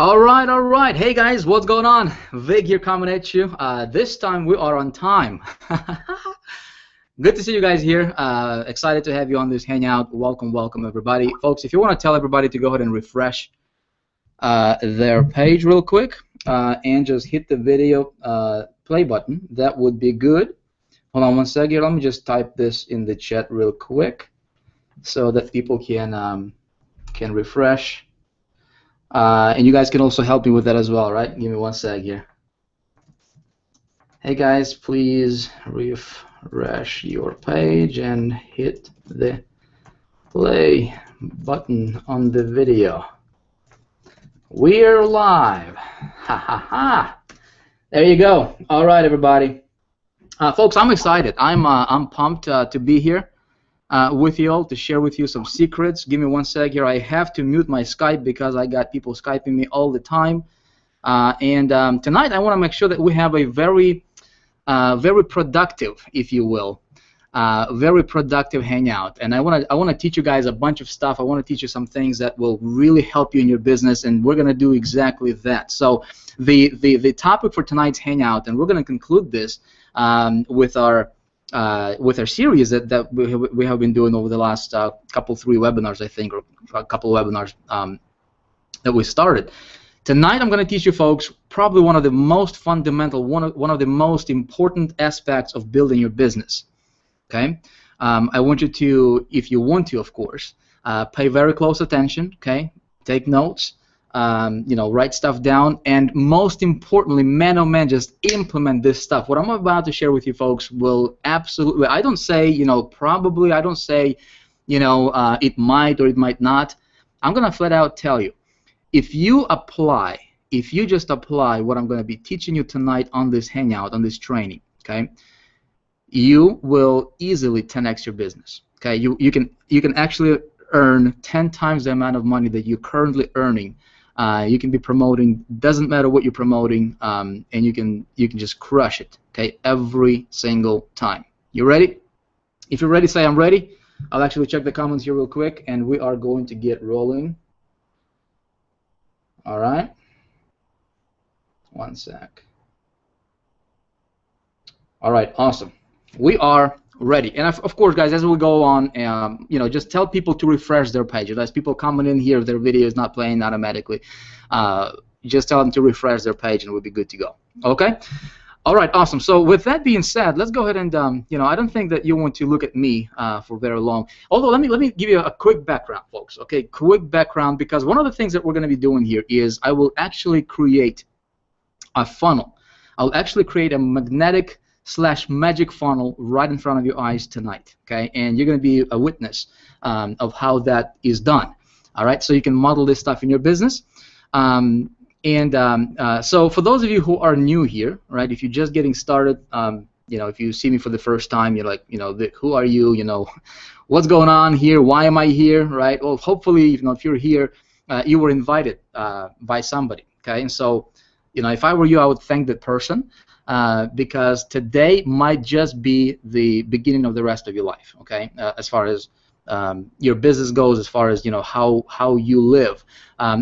All right. Hey guys, what's going on? Vick here coming at you. This time we are on time. Good to see you guys here. Excited to have you on this hangout. Welcome, welcome everybody. Folks, if you want to tell everybody to go ahead and refresh their page real quick and just hit the video play button, that would be good. Hold on one second here. Let me just type this in the chat real quick so that people can refresh. And you guys can also help me with that as well, right? Give me one sec here. Hey guys, please refresh your page and hit the play button on the video. We're live. Ha ha ha. There you go. All right, everybody. Folks, I'm excited. I'm pumped to be here with you all to share with you some secrets. Give me one sec here. I have to mute my Skype because I got people Skyping me all the time. Tonight I want to make sure that we have a very productive, if you will, very productive hangout. And I want to teach you guys a bunch of stuff. I want to teach you some things that will really help you in your business, and we're going to do exactly that. So the topic for tonight's hangout, and we're going to conclude this with our series that we have been doing over the last three webinars, I think, or a couple of webinars that we started. Tonight I'm going to teach you folks probably one of the most fundamental, one of the most important aspects of building your business. Okay, I want you to, if you want to, of course, pay very close attention. Okay, take notes. Write stuff down, and most importantly, man oh man, just implement this stuff. What I'm about to share with you folks will absolutely, I don't say, probably, I don't say, it might or it might not. I'm going to flat out tell you, if you just apply what I'm going to be teaching you tonight on this hangout, on this training, okay, you will easily 10x your business. Okay, you can actually earn 10 times the amount of money that you're currently earning. You can be promoting, doesn't matter what you're promoting, and you can just crush it, okay, every single time. You ready? If you're ready, say I'm ready. I'll actually check the comments here real quick, and we are going to get rolling. All right. One sec. All right, awesome. We are ready. And of course, guys, as we go on, just tell people to refresh their page. As people coming in here, their video is not playing automatically. Just tell them to refresh their page, and we'll be good to go. Okay. All right. Awesome. So with that being said, let's go ahead and I don't think that you want to look at me for very long. Although let me give you a quick background, folks. Okay, quick background, because one of the things that we're going to be doing here is I will actually create a funnel. I'll actually create a magnetic / magic funnel right in front of your eyes tonight, okay? And you're going to be a witness of how that is done, all right? So you can model this stuff in your business. So for those of you who are new here, right, if you're just getting started, if you see me for the first time, you're like, Vick, who are you? What's going on here? Why am I here, right? Well, hopefully, if you're here, you were invited by somebody, okay? And so, if I were you, I would thank that person. Because today might just be the beginning of the rest of your life, okay? As far as your business goes, as far as how you live,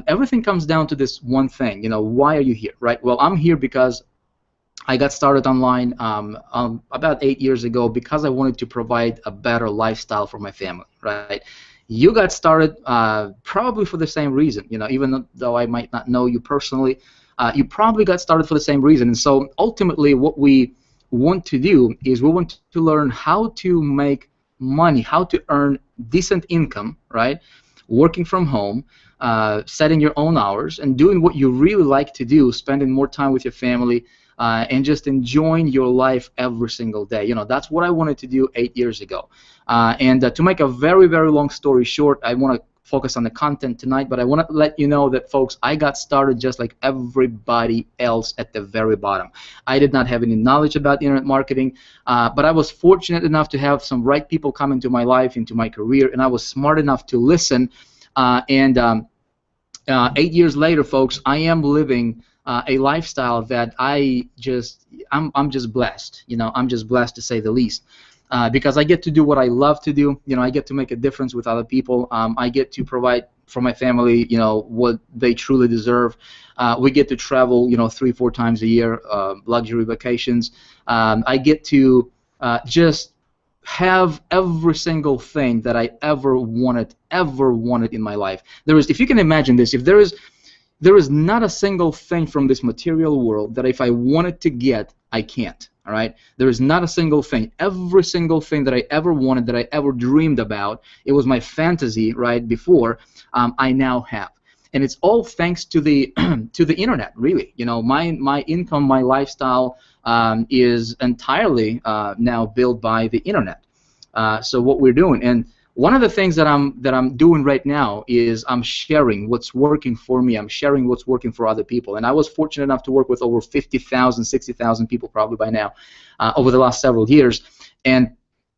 everything comes down to this one thing. Why are you here, right? Well, I'm here because I got started online about 8 years ago because I wanted to provide a better lifestyle for my family, right? You got started probably for the same reason, even though I might not know you personally. You probably got started for the same reason. And so ultimately what we want to do is we want to learn how to make money, how to earn decent income, right? Working from home, setting your own hours, and doing what you really like to do, spending more time with your family, and just enjoying your life every single day. That's what I wanted to do 8 years ago. To make a very, very long story short, I want to focus on the content tonight, but I want to let you know that, folks, I got started just like everybody else at the very bottom. I did not have any knowledge about internet marketing, but I was fortunate enough to have some right people come into my life, into my career, and I was smart enough to listen. 8 years later, folks, I am living a lifestyle that I'm just blessed. I'm just blessed, to say the least. Because I get to do what I love to do. I get to make a difference with other people. I get to provide for my family, you know, what they truly deserve. We get to travel, you know, 3-4 times a year, luxury vacations. I get to just have every single thing that I ever wanted in my life. If you can imagine this, if there is not a single thing from this material world that if I wanted to get, I can't. All right? There is not a single thing. Every single thing that I ever wanted, that I ever dreamed about, it was my fantasy, right, before, I now have. And it's all thanks to the to the internet, really. You know, my income, my lifestyle is entirely now built by the internet. So what we're doing, and one of the things that I'm doing right now is I'm sharing what's working for me. I'm sharing what's working for other people. And I was fortunate enough to work with over 50,000, 60,000 people probably by now over the last several years. And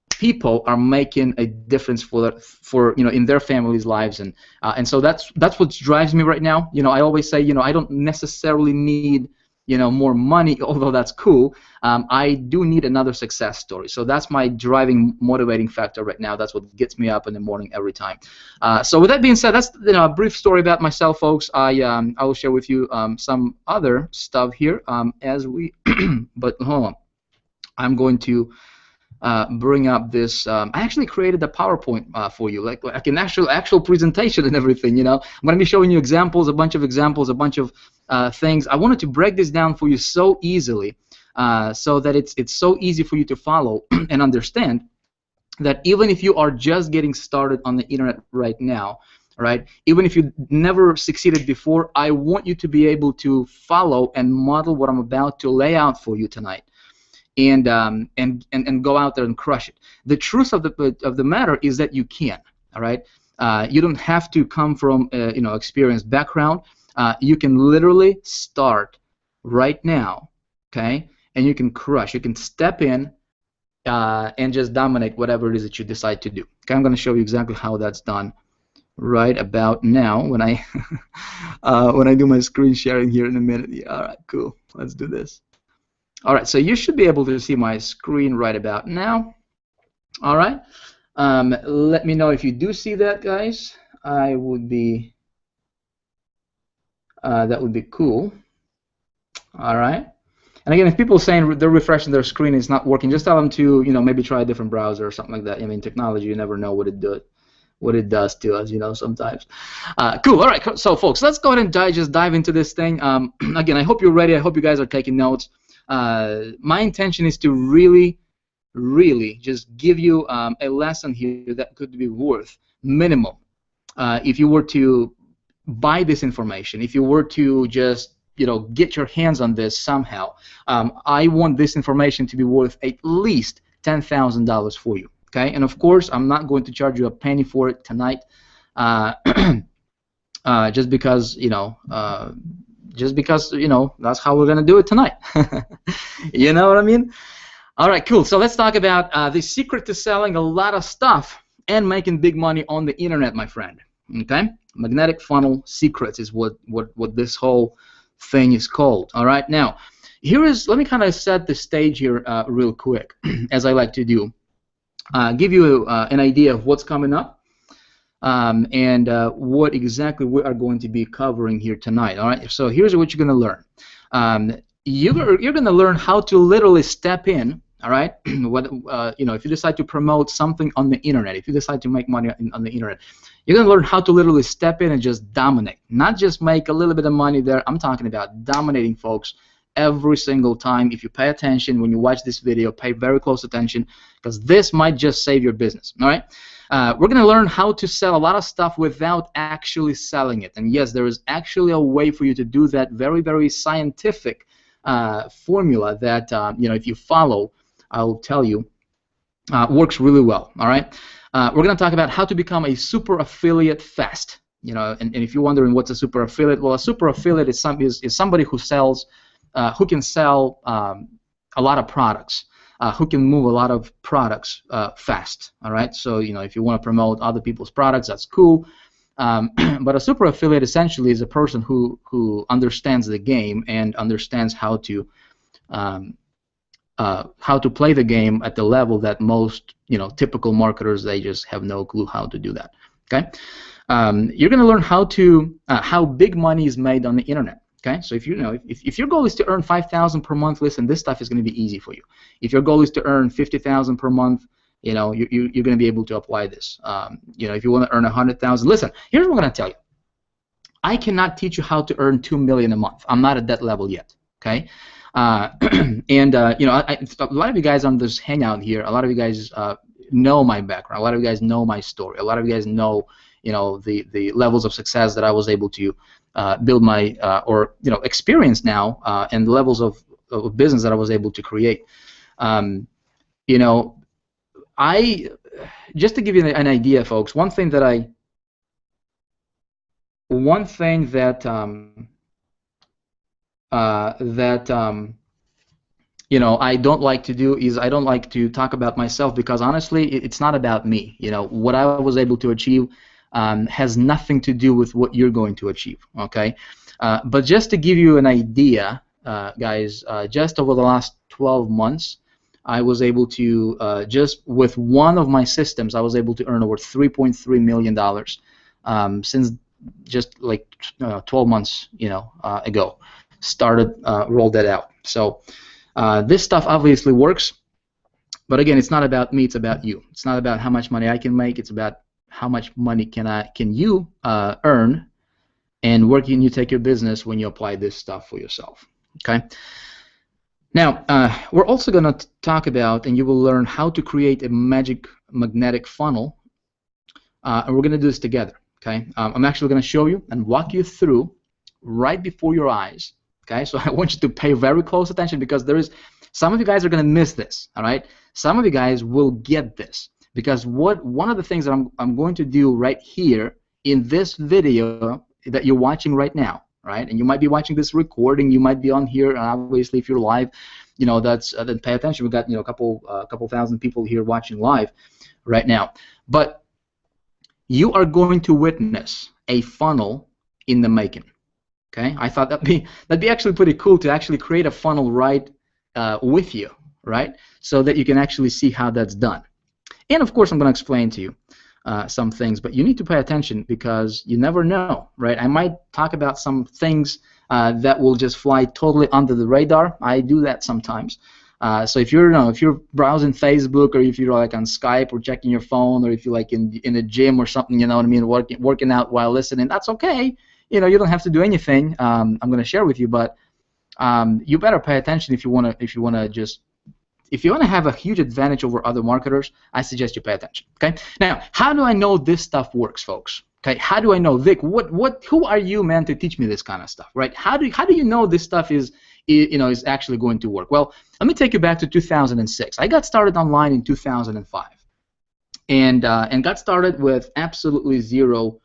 people are making a difference for you know, in their families' lives, and so that's what drives me right now. You know, I always say, you know, I don't necessarily need, you know, more money, although that's cool. I do need another success story. So that's my driving, motivating factor right now. That's what gets me up in the morning every time. So with that being said, that's, you know, a brief story about myself, folks. I will share with you some other stuff here as we. But hold on, I'm going to bring up this. I actually created a PowerPoint for you, like an actual presentation and everything. You know, I'm going to be showing you examples, a bunch of things. I wanted to break this down for you so easily, so that it's so easy for you to follow and understand that even if you are just getting started on the internet right now, right? Even if you never succeeded before, I want you to be able to follow and model what I'm about to lay out for you tonight. And go out there and crush it. The truth of the matter is that you can. All right, you don't have to come from you know, experienced background. You can literally start right now, okay? And you can crush. You can step in and just dominate whatever it is that you decide to do. Okay, I'm going to show you exactly how that's done right about now when I when I do my screen sharing here in a minute. Yeah, all right, cool. Let's do this. All right, so you should be able to see my screen right about now. All right, let me know if you do see that, guys. I would be that would be cool. All right, and again, if people are saying they're refreshing their screen and it's not working, just tell them to, you know, maybe try a different browser or something like that. I mean, technology, you never know what it does to us, you know, sometimes. Cool. All right, so folks, let's go ahead and just dive into this thing. Again, I hope you're ready. I hope you guys are taking notes. My intention is to really just give you a lesson here that could be worth minimum. If you were to buy this information, if you were to just, you know, get your hands on this somehow, I want this information to be worth at least $10,000 for you. Okay, and of course, I'm not going to charge you a penny for it tonight, just because, you know. That's how we're gonna do it tonight. You know what I mean? All right, cool. So let's talk about the secret to selling a lot of stuff and making big money on the internet, my friend. Okay, magnetic funnel secrets is what this whole thing is called. All right, now let me kind of set the stage here real quick, as I like to do. Give you an idea of what's coming up. And what exactly we are going to be covering here tonight. All right, so here's what you're going to learn. You're going to learn how to literally step in. All right, you know, if you decide to promote something on the internet, if you decide to make money on the internet, you're going to learn how to literally step in and just dominate. Not just make a little bit of money there. I'm talking about dominating, folks, every single time. If you pay attention when you watch this video, pay very close attention, because this might just save your business. All right. We're going to learn how to sell a lot of stuff without actually selling it. And yes, there is actually a way for you to do that, very, very scientific formula that, you know, if you follow, I'll tell you, works really well. All right. We're going to talk about how to become a super affiliate fast. You know, and if you're wondering what's a super affiliate, well, a super affiliate is somebody who sells, who can sell a lot of products. Who can move a lot of products fast. All right, so, you know, if you want to promote other people's products, that's cool. But a super affiliate essentially is a person who understands the game and understands how to play the game at the level that most, you know, typical marketers, they just have no clue how to do that. Okay. you're going to learn how big money is made on the internet. Okay, so if if your goal is to earn 5,000 per month, listen, this stuff is going to be easy for you. If your goal is to earn 50,000 per month, you're going to be able to apply this. If you want to earn 100,000, listen. Here's what I'm going to tell you. I cannot teach you how to earn 2 million a month. I'm not at that level yet. Okay, a lot of you guys on this hangout here, a lot of you guys know my background. A lot of you guys know my story. A lot of you guys know the levels of success that I was able to build my experience now, and the levels of business that I was able to create. Just to give you an idea, folks, one thing that I don't like to do is I don't like to talk about myself, because honestly, it's not about me. What I was able to achieve has nothing to do with what you're going to achieve. Okay, but just to give you an idea, guys, just over the last 12 months, I was able to just with one of my systems, I was able to earn over $3.3 million since just like 12 months, ago. Rolled that out. So this stuff obviously works, but again, it's not about me. It's about you. It's not about how much money I can make. It's about how much money can you earn, and where can you take your business when you apply this stuff for yourself. Okay. Now we're also going to talk about, and you will learn how to create a magic magnetic funnel, and we're going to do this together. Okay. I'm actually going to show you and walk you through right before your eyes. Okay, so I want you to pay very close attention, because some of you guys are going to miss this. All right, some of you guys will get this, because one of the things that I'm going to do right here in this video that you're watching right now, right? And you might be watching this recording, you might be on here, and obviously if you're live, then pay attention. We've got a couple thousand people here watching live right now. But you are going to witness a funnel in the making. Okay, I thought that'd be actually pretty cool to actually create a funnel right with you, right? So that you can actually see how that's done. And of course, I'm going to explain to you some things, but you need to pay attention, because you never know, right? I might talk about some things that will just fly totally under the radar. I do that sometimes. So if you're browsing Facebook, or if you're like on Skype or checking your phone, or if you're like in a gym or something, you know what I mean, working out while listening, that's okay. You don't have to do anything. I'm going to share with you, but you better pay attention if you want to have a huge advantage over other marketers. I suggest you pay attention. Okay. Now, how do I know this stuff works, folks? Okay. How do I know, Vic? Who are you, man, to teach me this kind of stuff, right? How do you know this stuff is actually going to work? Well, let me take you back to 2006. I got started online in 2005, and got started with absolutely zero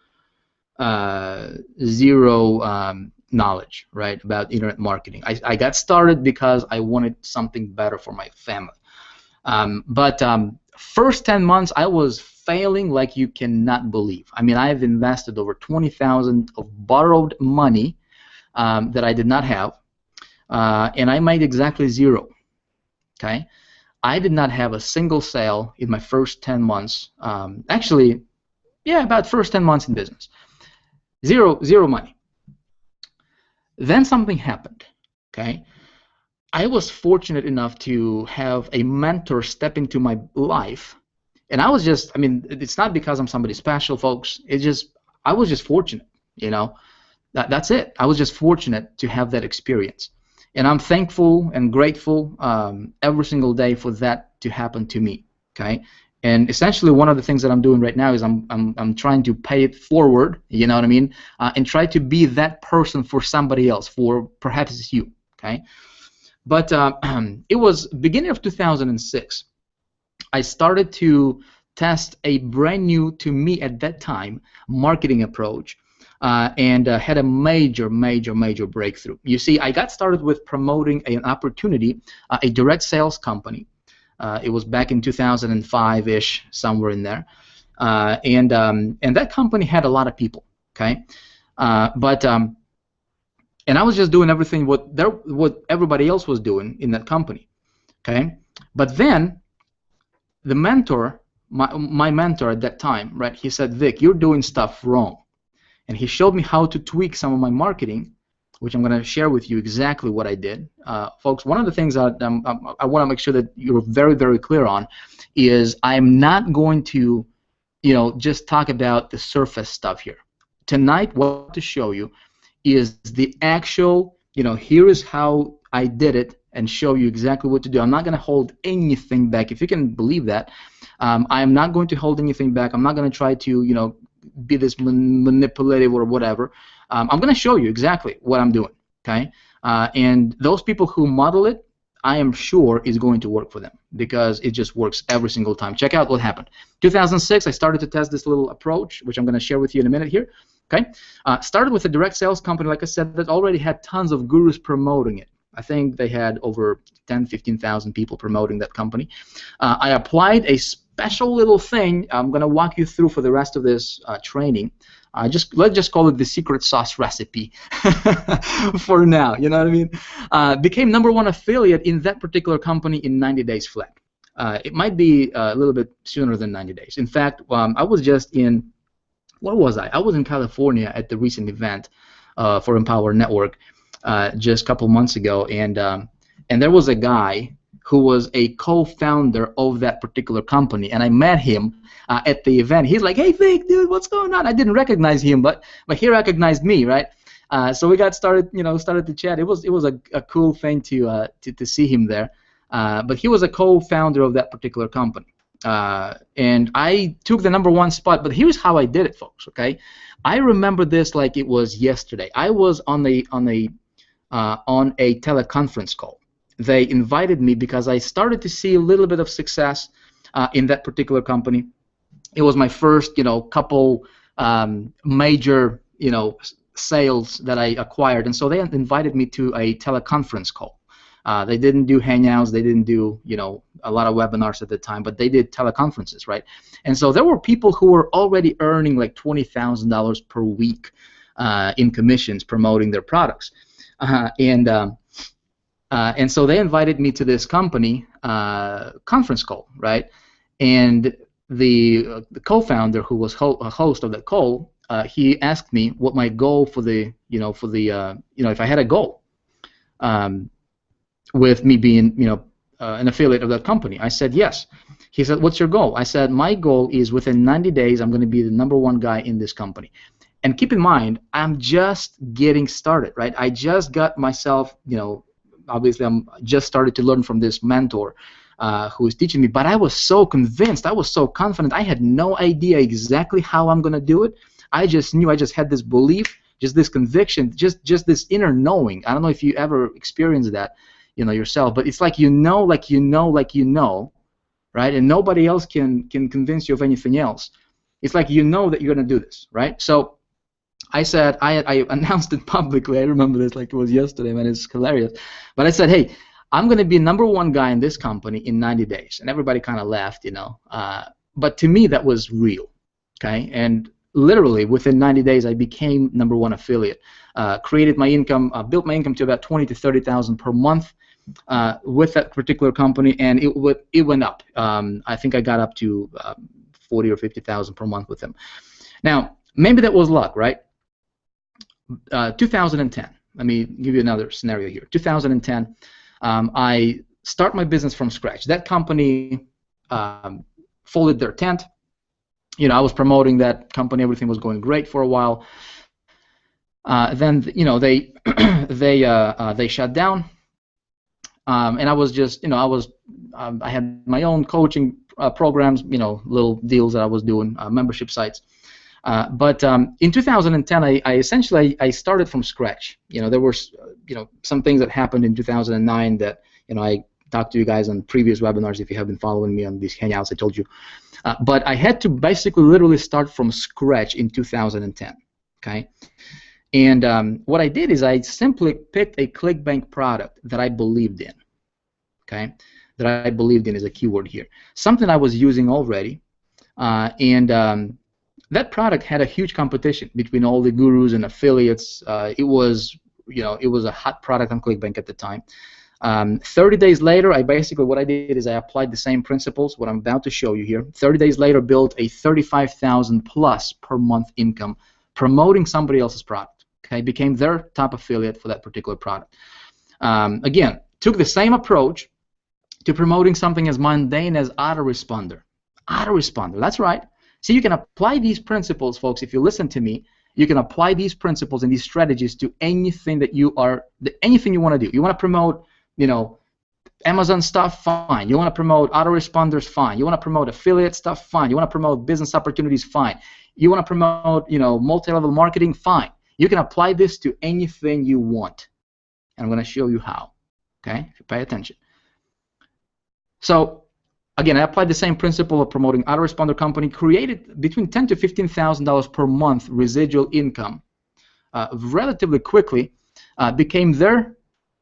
knowledge, right, about internet marketing. I got started because I wanted something better for my family. But first 10 months, I was failing like you cannot believe. I mean, I've invested over $20,000 of borrowed money that I did not have, and I made exactly zero. Okay, I did not have a single sale in my first 10 months. Actually, yeah, about first 10 months in business. Zero money. Then something happened. Okay, I was fortunate enough to have a mentor step into my life, and I was just, I mean, it's not because I'm somebody special, folks. I was just fortunate. That's it. I was just fortunate to have that experience, and I'm thankful and grateful every single day for that to happen to me. Okay. And essentially, one of the things that I'm doing right now is I'm trying to pay it forward, you know what I mean, and try to be that person for somebody else, for perhaps it's you, okay? But it was beginning of 2006. I started to test a brand new, to me at that time, marketing approach, and had a major breakthrough. You see, I got started with promoting an opportunity, a direct sales company. It was back in 2005-ish, somewhere in there, and that company had a lot of people. Okay, and I was just doing everything what everybody else was doing in that company. Okay, but then the mentor my mentor at that time, right? He said, Vic, you're doing stuff wrong. And he showed me how to tweak some of my marketing, which I'm going to share with you exactly what I did. Folks, one of the things that I want to make sure that you're very, very clear on is I'm not going to, just talk about the surface stuff here. Tonight, what I want to show you is the actual, here is how I did it and show you exactly what to do. I'm not going to hold anything back. If you can believe that, I'm not going to hold anything back. I'm not going to try to, be this manipulative or whatever. I'm going to show you exactly what I'm doing, okay? And those people who model it, I am sure is going to work for them because it just works every single time. Check out what happened. 2006, I started to test this little approach, which I'm going to share with you in a minute here. Okay, started with a direct sales company, like I said, that already had tons of gurus promoting it. I think they had over 10, 15,000 people promoting that company. I applied a special little thing I'm going to walk you through for the rest of this training. Let's just call it the secret sauce recipe for now. You know what I mean? Became #1 affiliate in that particular company in 90 days flat. It might be a little bit sooner than 90 days. In fact, I was just in, where was I? I was in California at the recent event for Empower Network just a couple months ago, and there was a guy who was a co-founder of that particular company, and I met him at the event. He's like, "Hey, Vic, dude, what's going on?" I didn't recognize him, but he recognized me, right? So we got started to chat. It was a cool thing to see him there. But he was a co-founder of that particular company, and I took the #1 spot. But here's how I did it, folks. Okay, I remember this like it was yesterday. I was on a teleconference call. They invited me because I started to see a little bit of success in that particular company. It was my first, couple major, sales that I acquired, and so they invited me to a teleconference call. They didn't do Hangouts, they didn't do, a lot of webinars at the time, but they did teleconferences, right? And so there were people who were already earning like $20,000 per week in commissions promoting their products, and so they invited me to this company conference call, right? And the co-founder, who was a host of that call, he asked me what my goal for the, if I had a goal with me being, an affiliate of that company. I said yes. He said, "What's your goal?" I said, "My goal is within 90 days, I'm going to be the #1 guy in this company." And keep in mind, I'm just getting started, right? I just got myself, obviously I'm just started to learn from this mentor who was teaching me, but I was so convinced, I was so confident, I had no idea exactly how I'm going to do it. I just knew, I just had this belief, just this conviction, just this inner knowing. I don't know if you ever experienced that, yourself, but it's like like you know, right? And nobody else can convince you of anything else. It's like you know that you're going to do this, right? So I said, I announced it publicly. I remember this like it was yesterday, man. It's hilarious. But I said, hey, I'm going to be #1 guy in this company in 90 days. And everybody kind of laughed, But to me, that was real, okay? And literally within 90 days, I became #1 affiliate. Created my income, built my income to about 20 to 30,000 per month with that particular company, and it went up. I think I got up to 40 or 50,000 per month with them. Now, maybe that was luck, right? 2010. Let me give you another scenario here. 2010, I start my business from scratch. That company folded their tent. I was promoting that company. Everything was going great for a while. Then, they they shut down, and I was just, I had my own coaching programs, little deals that I was doing, membership sites. But in 2010, I essentially started from scratch. There were some things that happened in 2009 that I talked to you guys on previous webinars. If you have been following me on these Hangouts, I told you. But I had to basically literally start from scratch in 2010. Okay, and what I did is I simply picked a ClickBank product that I believed in. Okay, that I believed in is a keyword here. Something I was using already, and that product had a huge competition between all the gurus and affiliates. It was a hot product on ClickBank at the time. 30 days later, what I did is I applied the same principles, what I'm about to show you here. 30 days later, built a 35,000 plus per month income promoting somebody else's product. Okay, became their top affiliate for that particular product. Again, took the same approach to promoting something as mundane as autoresponder. Autoresponder, that's right. See, you can apply these principles, folks. If you listen to me, you can apply these principles and these strategies to anything that anything you want to do. You want to promote, you know, Amazon stuff, fine. You want to promote autoresponders, fine. You want to promote affiliate stuff, fine. You want to promote business opportunities, fine. You want to promote, you know, multi-level marketing, fine. You can apply this to anything you want. And I'm going to show you how. Okay, if you pay attention. So again, I applied the same principle of promoting autoresponder company, created between $10,000 to $15,000 per month residual income relatively quickly, became their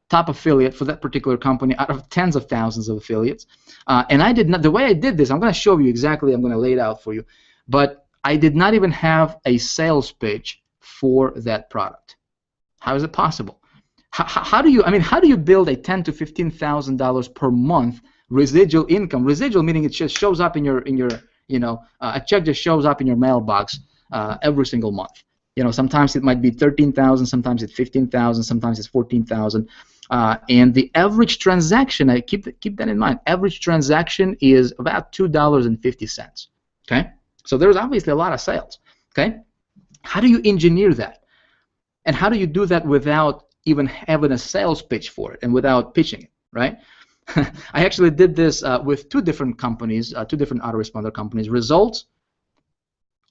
top affiliate for that particular company out of tens of thousands of affiliates. And I did not, the way I did this, I'm going to show you exactly, I'm going to lay it out for you, but I did not even have a sales pitch for that product. How is it possible? How do you build a $10,000 to $15,000 per month residual income? Residual meaning it just shows up in your a check just shows up in your mailbox every single month. You know, sometimes it might be 13,000, sometimes it's 15,000, sometimes it's 14,000, and the average transaction, I keep that in mind. Average transaction is about $2.50. Okay, so there's obviously a lot of sales. Okay, how do you engineer that, and how do you do that without even having a sales pitch for it and without pitching it, right? I actually did this with two different companies, two different autoresponder companies. Results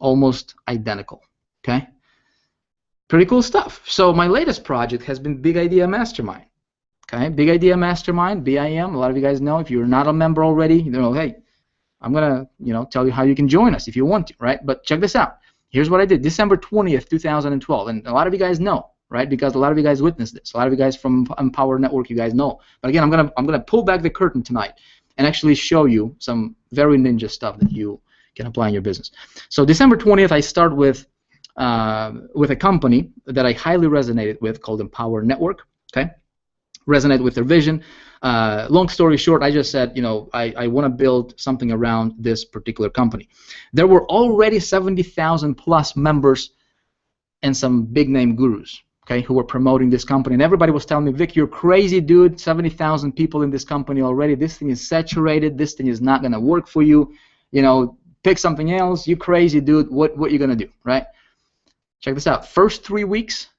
almost identical. Okay, pretty cool stuff. So my latest project has been Big Idea Mastermind. Okay, Big Idea Mastermind, BIM. A lot of you guys know. If you're not a member already, you know, hey, I'm gonna tell you how you can join us if you want to, right? But check this out. Here's what I did. December 20th, 2012, and a lot of you guys know. Right, because a lot of you guys witnessed this. A lot of you guys from Empower Network, you guys know. But again, I'm gonna pull back the curtain tonight and actually show you some very ninja stuff that you can apply in your business. So December 20th, I start with a company that I highly resonated with called Empower Network. Okay, resonated with their vision. Long story short, I just said, I want to build something around this particular company. There were already 70,000 plus members and some big name gurus. Okay, who were promoting this company, and everybody was telling me, Vic, you're crazy, dude. 70,000 people in this company already. This thing is saturated. This thing is not gonna work for you. Pick something else. You crazy, dude. What you gonna do, right? Check this out. First 3 weeks,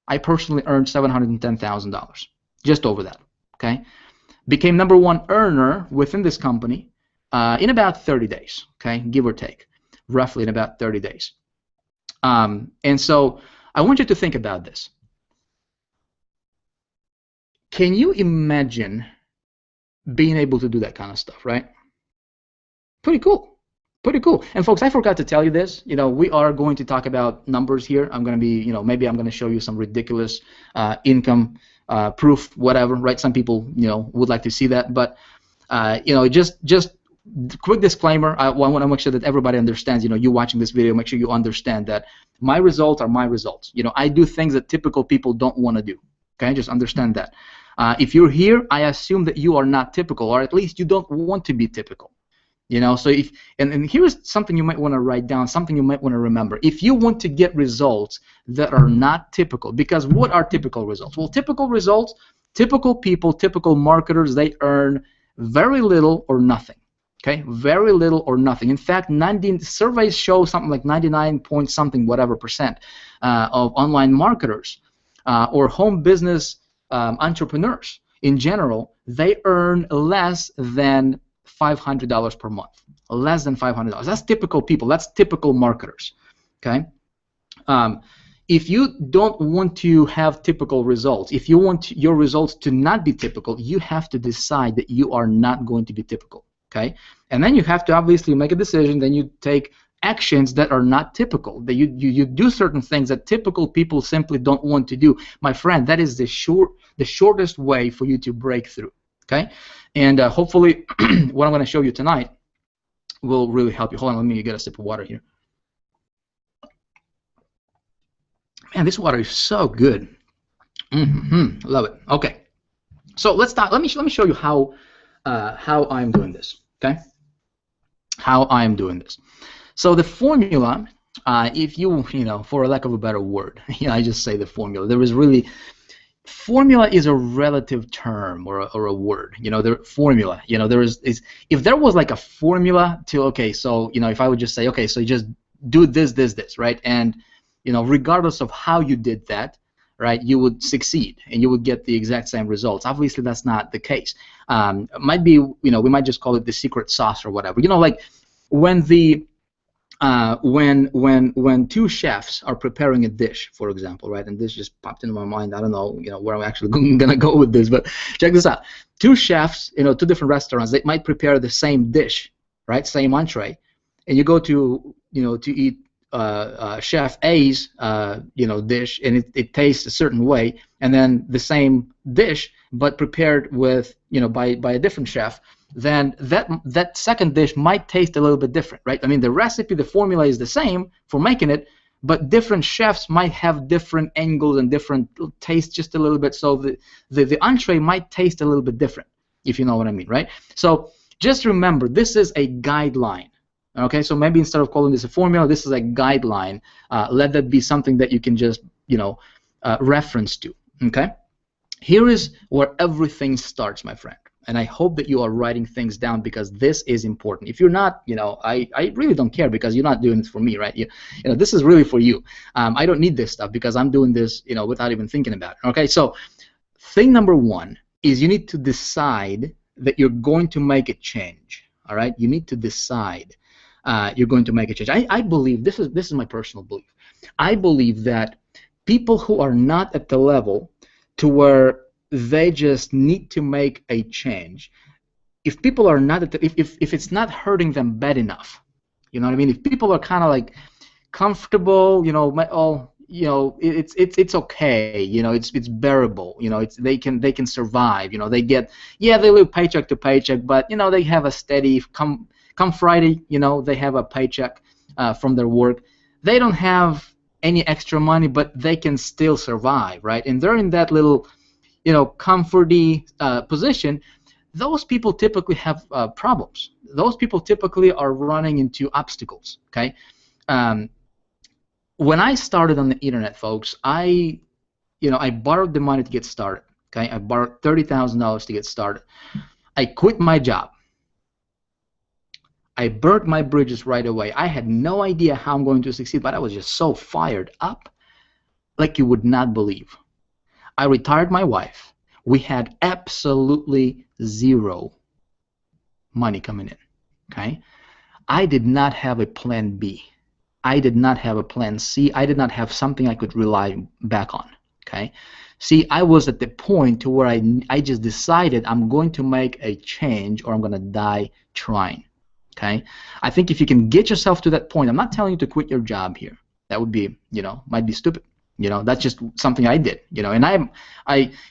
I personally earned $710,000, just over that. Okay, became #1 earner within this company in about 30 days. Okay, give or take, roughly in about 30 days. And so I want you to think about this. Can you imagine being able to do that kind of stuff, right? Pretty cool. Pretty cool. And folks, I forgot to tell you this. We are going to talk about numbers here. I'm going to be, maybe I'm going to show you some ridiculous income proof, whatever, right? Some people, would like to see that. But, just quick disclaimer, I want to make sure that everybody understands, you watching this video, make sure you understand that my results are my results. I do things that typical people don't want to do. Okay, just understand that. If you're here, I assume that you are not typical, or at least you don't want to be typical. So and here's something you might want to write down, something you might want to remember. If you want to get results that are not typical, because what are typical results? Well, typical results, typical people, typical marketers, they earn very little or nothing. Okay, very little or nothing. In fact, surveys show something like 99 point something whatever percent of online marketers or home business entrepreneurs in general, they earn less than $500 per month. Less than $500. That's typical people. That's typical marketers. Okay. If you don't want to have typical results, if you want your results to not be typical, you have to decide that you are not going to be typical. Okay, and then you have to obviously make a decision. Then you take actions that are not typical. That you do certain things that typical people simply don't want to do. My friend, that is the shortest way for you to break through. Okay, and hopefully, what I'm going to show you tonight will really help you. Hold on, let me get a sip of water here. Man, this water is so good. Love it. Okay, So let's start. Let me show you how I'm doing this. Okay, how I am doing this. So the formula, if you know, for lack of a better word, I just say the formula. There is really formula is a relative term or a word. The formula. There is if there was like a formula to so if I would just say so you just do this, right? And regardless of how you did that, right, you would succeed and you would get the exact same results. Obviously, that's not the case. It might be we might just call it the secret sauce or whatever. Like when the when two chefs are preparing a dish, for example, right? And this just popped into my mind. I don't know, where I'm actually gonna go with this, but check this out. Two chefs, two different restaurants, they might prepare the same dish, right? Same entree, and you go to to eat Chef A's dish, and it tastes a certain way, and then the same dish but prepared with by a different chef, then that second dish might taste a little bit different, right? I mean, the recipe, the formula is the same for making it, but different chefs might have different angles and different tastes just a little bit, so the entree might taste a little bit different, if you know what I mean, right? So just remember, this is a guideline. Okay, so maybe instead of calling this a formula, this is a guideline. Let that be something that you can just reference to. Okay, here is where everything starts, my friend. And I hope that you are writing things down, because this is important. If you're not, I really don't care, because you're not doing it for me, right? This is really for you. I don't need this stuff because I'm doing this, without even thinking about it. Okay, so thing number one is you need to decide that you're going to make a change. All right, you need to decide you're going to make a change. I believe this is my personal belief. I believe that people who are not at the level to where they just need to make a change, if people are not at the, if it's not hurting them bad enough, you know what I mean? If people are kind of like comfortable, it's okay, it's bearable, they can survive, they get, they live paycheck to paycheck, but they have a steady come Friday, they have a paycheck from their work. They don't have any extra money, but they can still survive, right? And they're in that little comforty position. Those people typically have problems. Those people typically are running into obstacles. Okay, when I started on the internet, folks, I borrowed the money to get started. Okay, I borrowed $30,000 to get started. I quit my job. I burnt my bridges right away. I had no idea how I'm going to succeed, but I was just so fired up, like you would not believe. I retired my wife. We had absolutely zero money coming in. Okay, I did not have a plan B. I did not have a plan C. I did not have something I could rely back on. Okay, see, I was at the point to where I just decided I'm going to make a change or I'm going to die trying. Okay, I think if you can get yourself to that point, I'm not telling you to quit your job here. That would be, might be stupid. That's just something I did. And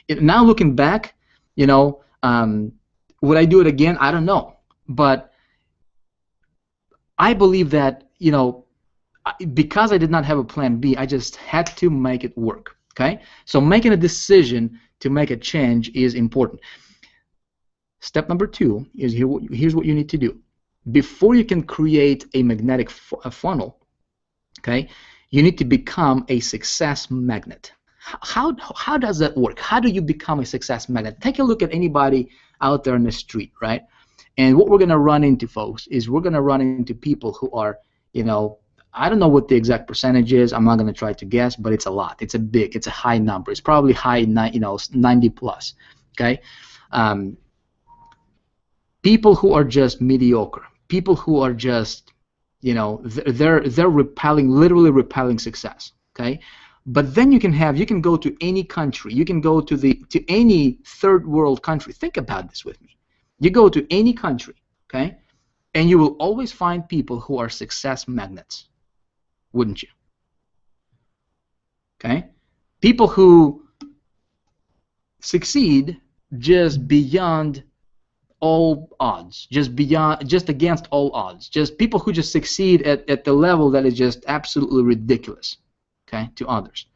now looking back, would I do it again? I don't know. But I believe that, because I did not have a plan B, I just had to make it work. Okay, so making a decision to make a change is important. Step number two is here's what you need to do. Before you can create a magnetic funnel, okay, you need to become a success magnet. How does that work? How do you become a success magnet? Take a look at anybody out there in the street, right? And what we're going to run into, folks, is we're going to run into people who are, I don't know what the exact percentage is. I'm not going to try to guess, but it's a lot. It's a high number. It's probably high, 90 plus, okay? People who are just mediocre. People who are just, they're literally repelling success. Okay, but then you can go to any country. You can go to any third world country. Think about this with me. You go to any country, okay, and you will always find people who are success magnets, wouldn't you? Okay, people who succeed just beyond all odds, just against all odds, just people who just succeed at the level that is just absolutely ridiculous, okay, to others.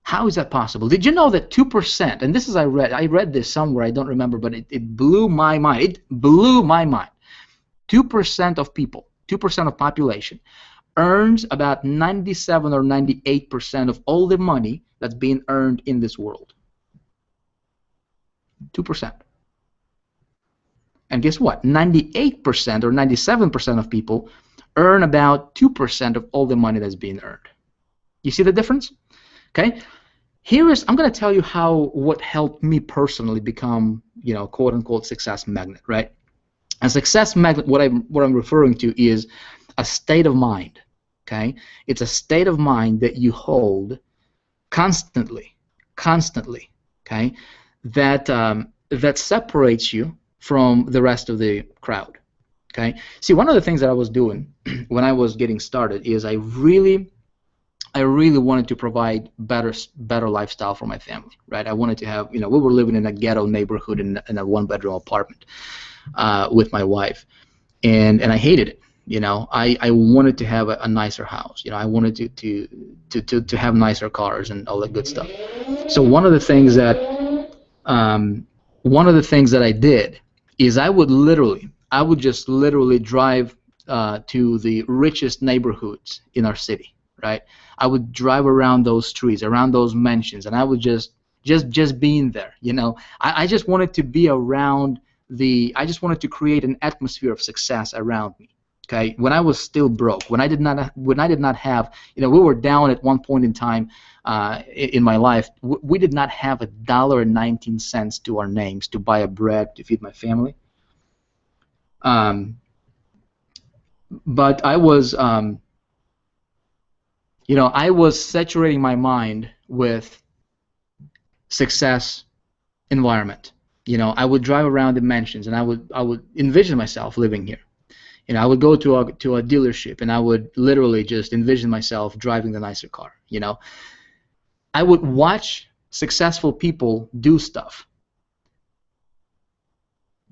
How is that possible? Did you know that 2%, and this is I read this somewhere, I don't remember, but it blew my mind. It blew my mind. 2% of people, 2% of population, earns about 97 or 98% of all the money that's being earned in this world. 2%. And guess what? 98% or 97% of people earn about 2% of all the money that's being earned. You see the difference? Okay. I'm going to tell you what helped me personally become, quote unquote success magnet, right? A success magnet, what I'm referring to is a state of mind. Okay, it's a state of mind that you hold constantly. Okay, that separates you from the rest of the crowd. Okay, see, one of the things that I was doing when I was getting started is I really wanted to provide better lifestyle for my family, right? I wanted to have, we were living in a ghetto neighborhood in a one-bedroom apartment with my wife, and I hated it. I wanted to have a nicer house. I wanted to have nicer cars and all that good stuff. So one of the things that I did is I would just literally drive to the richest neighborhoods in our city, right? I would drive around those streets, around those mansions, and I would just being there. I just wanted to be around I just wanted to create an atmosphere of success around me. Okay, when I was still broke, when I did not have, we were down at one point in time in my life. We did not have $1.19 to our names to buy a bread to feed my family. But I was, I was saturating my mind with success environment. I would drive around the mansions, and I would envision myself living here. I would go to a dealership, and I would literally just envision myself driving the nicer car. I would watch successful people do stuff,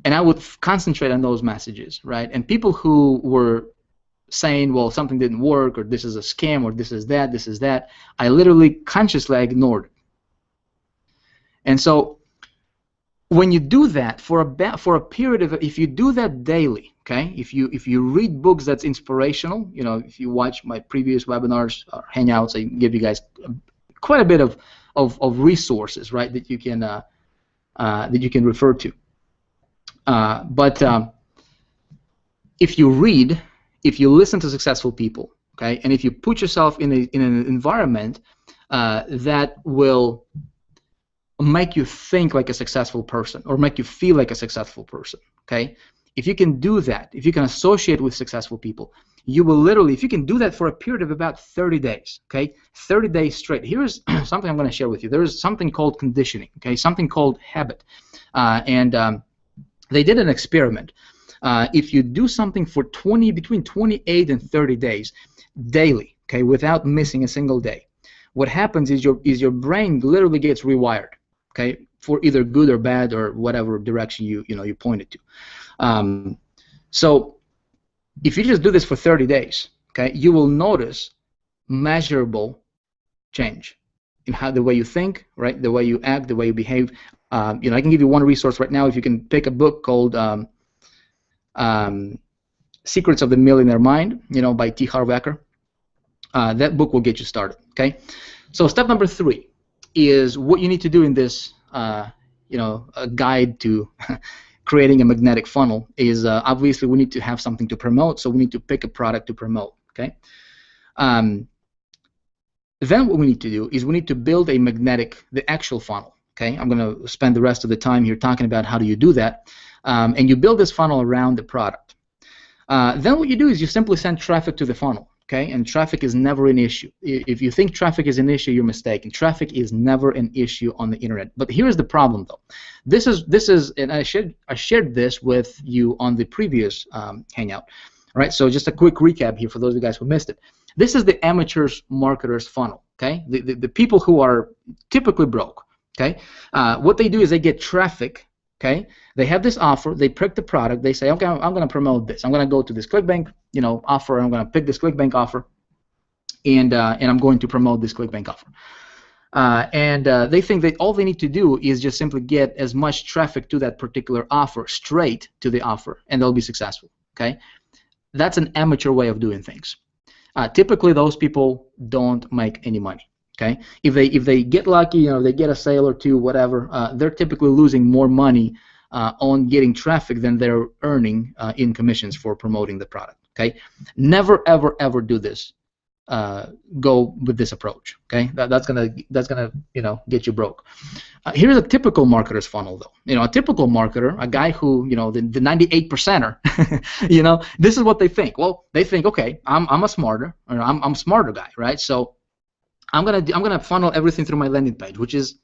and I would concentrate on those messages, right? And people who were saying, well, something didn't work, or this is a scam, or this is that, I literally consciously ignored it. And so when you do that for a period of, if you do that daily, okay, if you read books that's inspirational, if you watch my previous webinars or hangouts, I give you guys quite a bit of resources, right, that you can refer to. But if you read, if you listen to successful people, okay, and if you put yourself in an environment that will make you think like a successful person, or make you feel like a successful person, okay? If you can do that, if you can associate with successful people, you will literally, if you can do that for a period of about 30 days, okay, 30 days straight. Here's something I'm going to share with you. There is something called conditioning, okay, something called habit, and they did an experiment. If you do something for between 28 and 30 days daily, okay, without missing a single day, what happens is your brain literally gets rewired, okay, for either good or bad or whatever direction you point it to. So if you just do this for 30 days, okay, you will notice measurable change in the way you think, right, the way you act, the way you behave. I can give you one resource right now. If you can pick a book called Secrets of the Millionaire Mind, by T. Harv Eker, that book will get you started. Okay, so step number 3 is what you need to do in this, a guide to creating a magnetic funnel is obviously we need to have something to promote, so we need to pick a product to promote. Okay. Then what we need to do is we need to build the actual funnel. Okay, I'm going to spend the rest of the time here talking about how do you do that, and you build this funnel around the product. Then what you do is you simply send traffic to the funnel. Okay, and traffic is never an issue. If you think traffic is an issue, you're mistaken. Traffic is never an issue on the internet. But here's the problem, though. This is, and I shared this with you on the previous hangout. All right, so just a quick recap here for those of you guys who missed it. This is the amateurs marketers funnel. Okay, the people who are typically broke. Okay, what they do is they get traffic. Okay, they have this offer, they pick the product, they say, okay, I'm going to promote this. I'm going to go to this ClickBank, offer. I'm going to pick this ClickBank offer, and I'm going to promote this ClickBank offer. and they think that all they need to do is just simply get as much traffic to that particular offer, straight to the offer, and they'll be successful. Okay, that's an amateur way of doing things. Typically, those people don't make any money. Okay, if they get lucky, you know, they get a sale or two, whatever, they're typically losing more money on getting traffic than they're earning in commissions for promoting the product. Okay, never ever ever do this. Go with this approach. Okay, that's gonna get you broke. Here's a typical marketer's funnel, though. You know, a typical marketer, a guy who, you know, the 98 percenter, you know, this is what they think. Well, they think, okay, I'm a smarter, or I'm a smarter guy, right? So I'm gonna funnel everything through my landing page, which is,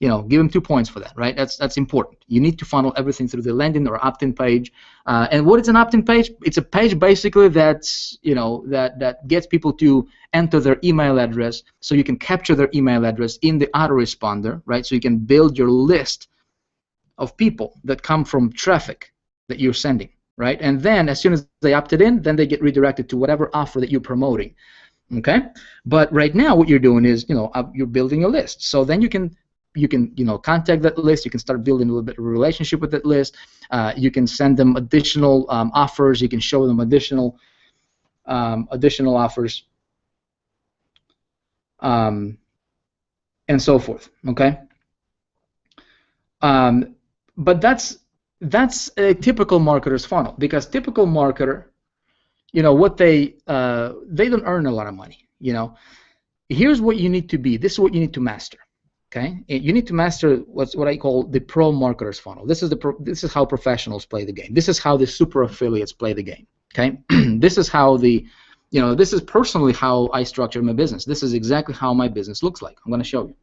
you know, give them 2 points for that, right? That's important. You need to funnel everything through the landing or opt-in page. And what is an opt-in page? It's a page basically that's, you know, that gets people to enter their email address, so you can capture their email address in the autoresponder, right? So you can build your list of people that come from traffic that you're sending, right? And then as soon as they opted in, then they get redirected to whatever offer that you're promoting. Okay? But right now what you're doing is, you know, you're building a list. So then you can contact that list. You can start building a little bit of a relationship with that list. You can send them additional offers. You can show them additional offers, and so forth. Okay. But that's a typical marketer's funnel, because typical marketer, you know, what they don't earn a lot of money. You know, here's what you need to be. This is what you need to master. Okay, you need to master what I call the pro marketer's funnel. This is how professionals play the game. This is how the super affiliates play the game. Okay, this is how this is personally how I structure my business. This is exactly how my business looks like. I'm going to show you.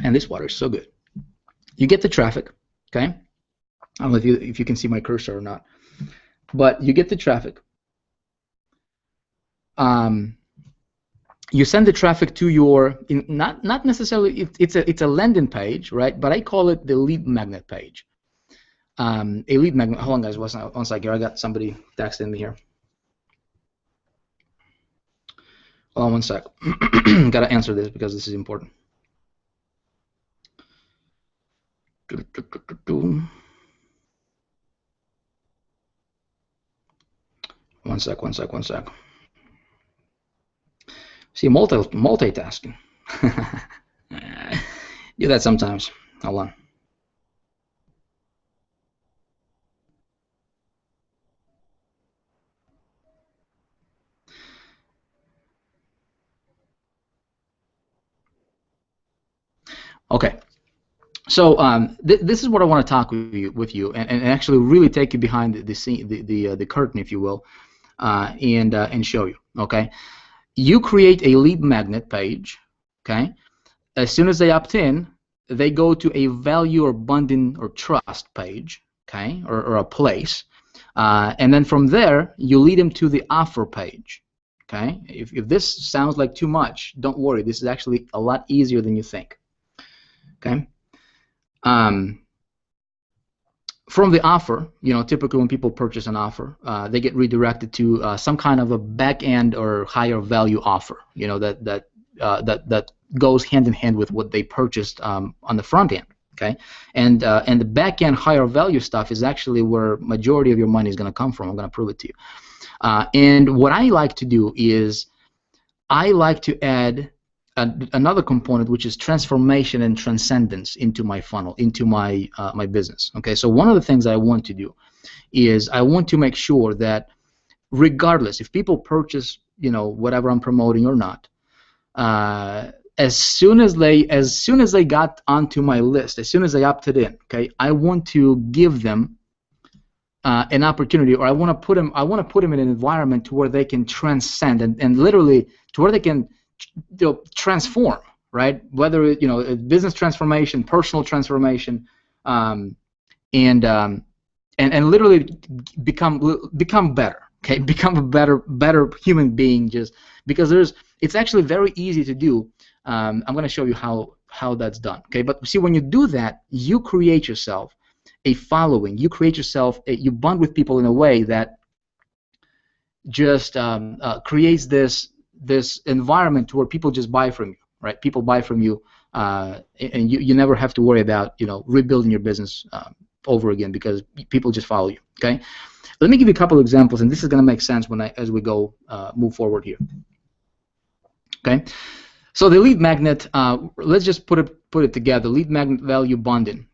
And this water is so good. You get the traffic. Okay, I don't know if you can see my cursor or not, but you get the traffic. You send the traffic to your, not necessarily, it's a landing page, right? But I call it the lead magnet page. A lead magnet. Hold on, guys. One second here. I got somebody texting me here. Hold on one sec. Gotta answer this because this is important. One sec. See, multitasking. Do that sometimes. Hold on. Okay. So this is what I want to talk with you and actually really take you behind the scene, the curtain, if you will, and show you. Okay. You create a lead magnet page, okay? As soon as they opt in, they go to a value or abundant or trust page, okay, or a place, and then from there you lead them to the offer page, okay? If this sounds like too much, don't worry. This is actually a lot easier than you think, okay? From the offer, you know, typically when people purchase an offer, they get redirected to some kind of a back end or higher value offer, you know, that goes hand in hand with what they purchased on the front end, okay? And the back end higher value stuff is actually where majority of your money is going to come from. I'm going to prove it to you. And what I like to do is I like to add another component, which is transformation and transcendence into my funnel, into my my business. Okay, so one of the things I want to do is I want to make sure that regardless if people purchase, you know, whatever I'm promoting or not, as soon as they got onto my list, as soon as they opted in, okay, I want to give them an opportunity, or I want to put them in an environment to where they can transcend and literally to where they can transform, right? Whether business transformation, personal transformation, and literally become better. Okay, become a better human being. Just because it's actually very easy to do. I'm going to show you how that's done. Okay, but see, when you do that, you create yourself a following. You create yourself. You bond with people in a way that just creates this environment where people just buy from you, right? People buy from you, and you never have to worry about rebuilding your business over again, because people just follow you. Okay, let me give you a couple of examples, and this is going to make sense as we go move forward here. Okay, so the lead magnet, let's just put it together. Lead magnet value bonding.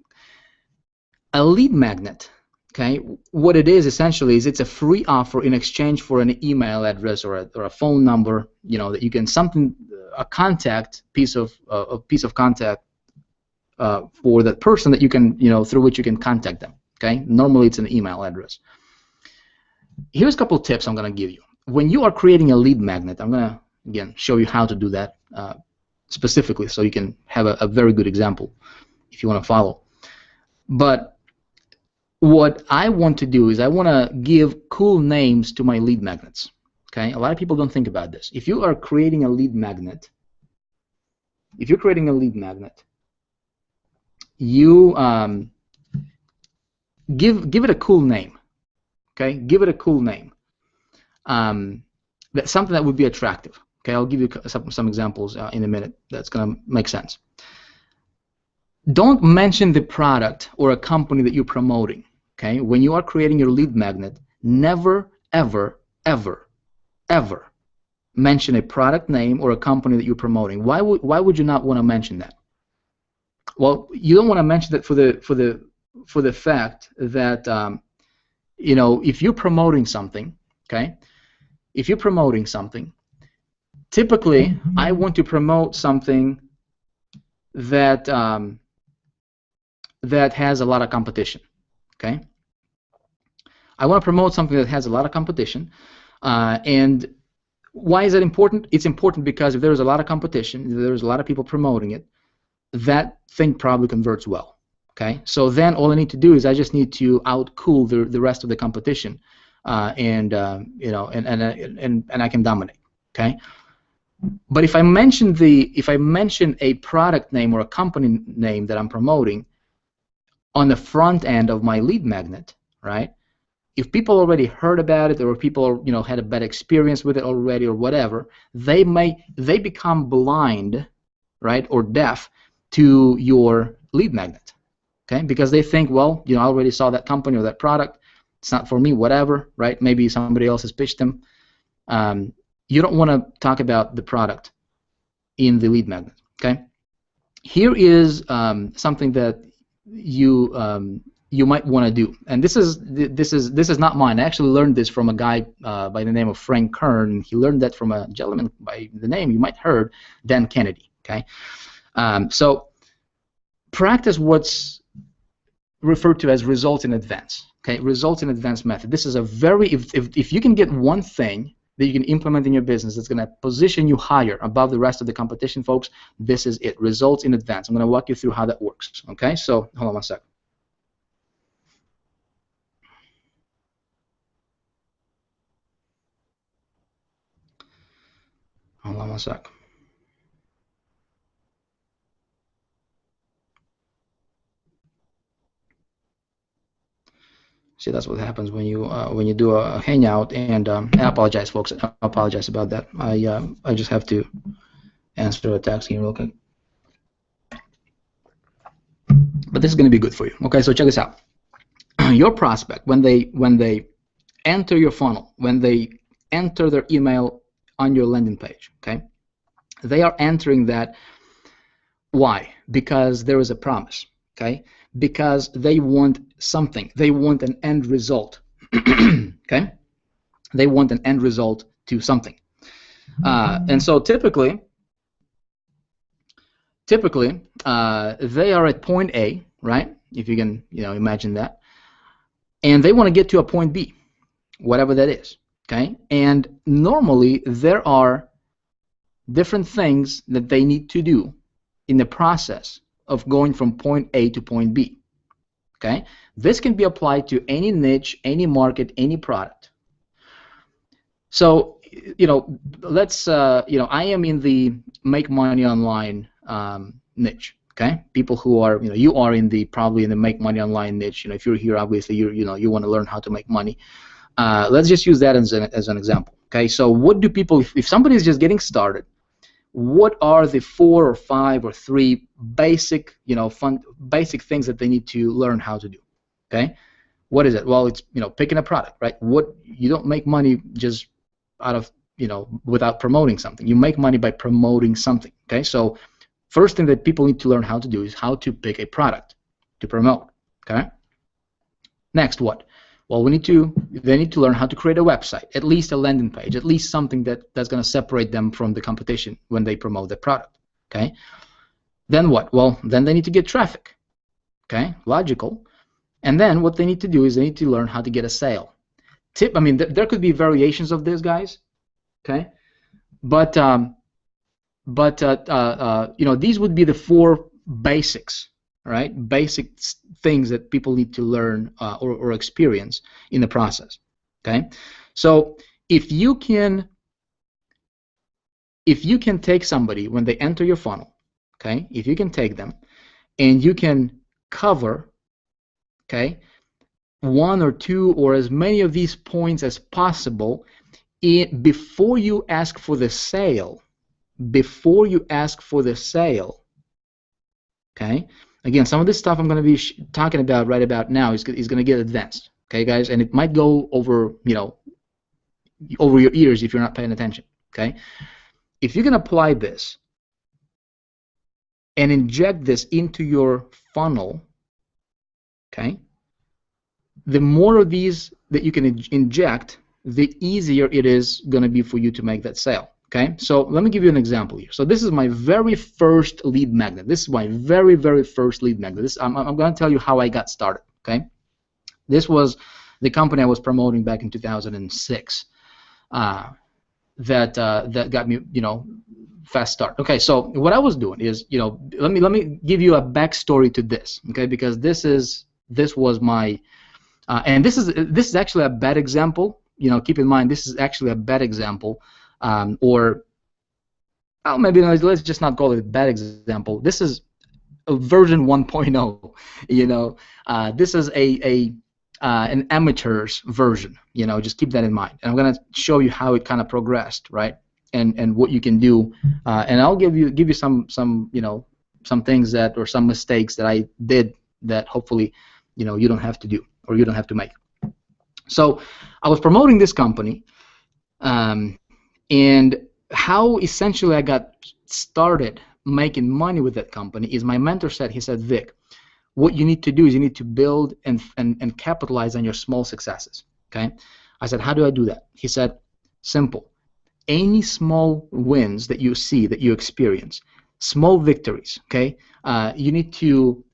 A lead magnet, okay, what it is essentially is it's a free offer in exchange for an email address or a phone number, that you can a contact piece of contact for that person that you can through which you can contact them. Okay, normally it's an email address. Here's a couple of tips I'm going to give you. When you are creating a lead magnet, I'm going to again show you how to do that specifically, so you can have a very good example if you want to follow. But what I want to do is I want to give cool names to my lead magnets. Okay, a lot of people don't think about this. If you are creating a lead magnet, you give it a cool name. Okay, give it a cool name. That's something that would be attractive. Okay, I'll give you some examples in a minute. That's gonna make sense. Don't mention the product or a company that you're promoting. Okay, when you are creating your lead magnet, never, ever, ever, ever mention a product name or a company that you're promoting. Why would you not want to mention that? Well, you don't want to mention that for the fact that if you're promoting something, okay, typically I want to promote something that that has a lot of competition. Okay, I want to promote something that has a lot of competition, and why is that important? It's important because if there's a lot of competition, if there's a lot of people promoting it, that thing probably converts well. Okay, so then all I need to do is I just need to outcool the rest of the competition, and I can dominate. Okay, but if I mention a product name or a company name that I'm promoting on the front end of my lead magnet, right? If people already heard about it, or people had a bad experience with it already, or whatever, they become blind, right, or deaf to your lead magnet. Okay, because they think, well, I already saw that company or that product. It's not for me, whatever, right? Maybe somebody else has pitched them. You don't want to talk about the product in the lead magnet. Okay, here is something that you might want to do, and this is not mine. I actually learned this from a guy by the name of Frank Kern. He learned that from a gentleman by the name you might heard, Dan Kennedy. Okay, so practice what's referred to as results in advance. Okay, results in advance method. This is a very if you can get one thing that you can implement in your business that's going to position you higher above the rest of the competition, folks, this is it. Results in advance. I'm going to walk you through how that works. Okay, so hold on one sec. Hold on one sec. See, that's what happens when you do a hangout, and I apologize, folks. I apologize about that. I just have to answer a text here real quick. But this is going to be good for you. Okay, so check this out. Your prospect, when they enter your funnel, when they enter their email on your landing page, okay, they are entering that. Why? Because there is a promise. Okay, because they want something. They want an end result. Okay, they want an end result to something. And so typically they are at point A, right? If you can, imagine that, and they want to get to a point B, whatever that is. Okay, and normally there are different things that they need to do in the process of going from point A to point B. Okay, this can be applied to any niche, any market, any product. So, let's I am in the make money online niche. Okay, people who are you are probably in the make money online niche. If you're here, obviously you want to learn how to make money. Let's just use that as an example. Okay, so what do people, if somebody is just getting started, what are the 4 or 5 or 3 basic, basic things that they need to learn how to do? Okay, what is it? Well, it's picking a product, right? What you don't make money just out of without promoting something. You make money by promoting something. Okay, so first thing that people need to learn how to do is how to pick a product to promote. Okay. Next, what? Well, they need to learn how to create a website, at least a landing page, at least something that's going to separate them from the competition when they promote their product. Okay. Then what? Well, then they need to get traffic. Okay, logical. And then what they need to do is they need to learn how to get a sale. I mean, there could be variations of this, guys. Okay, but these would be the 4 basics. Right, basic things that people need to learn or experience in the process. Okay, so if you can take somebody when they enter your funnel, okay, if you can take them and you can cover, okay, 1 or 2 or as many of these points as possible before you ask for the sale, okay. Again, some of this stuff I'm going to be talking about right about now is going to get advanced, okay, guys, and it might go over, over your ears if you're not paying attention, okay. If you can apply this and inject this into your funnel, okay, the more of these that you can inject, the easier it is going to be for you to make that sale. Okay, so let me give you an example here. So this is my very first lead magnet. This is my very, very first lead magnet. I'm going to tell you how I got started. Okay, this was the company I was promoting back in 2006. That got me, fast start. Okay, so what I was doing is, let me give you a backstory to this. Okay, because this was my, and this is actually a bad example. Keep in mind this is actually a bad example. Or maybe let's just not call it a bad example. This is a version 1.0. This is an amateur's version. Just keep that in mind. And I'm gonna show you how it kind of progressed, right? And what you can do. And I'll give you some things that, or some mistakes that I did that hopefully you don't have to do, or you don't have to make. So I was promoting this company. And how essentially I got started making money with that company is my mentor said, he said, Vic, what you need to do is you need to build and capitalize on your small successes. Okay? I said, how do I do that? He said, simple. Any small wins that you see, that you experience, small victories, okay? You need to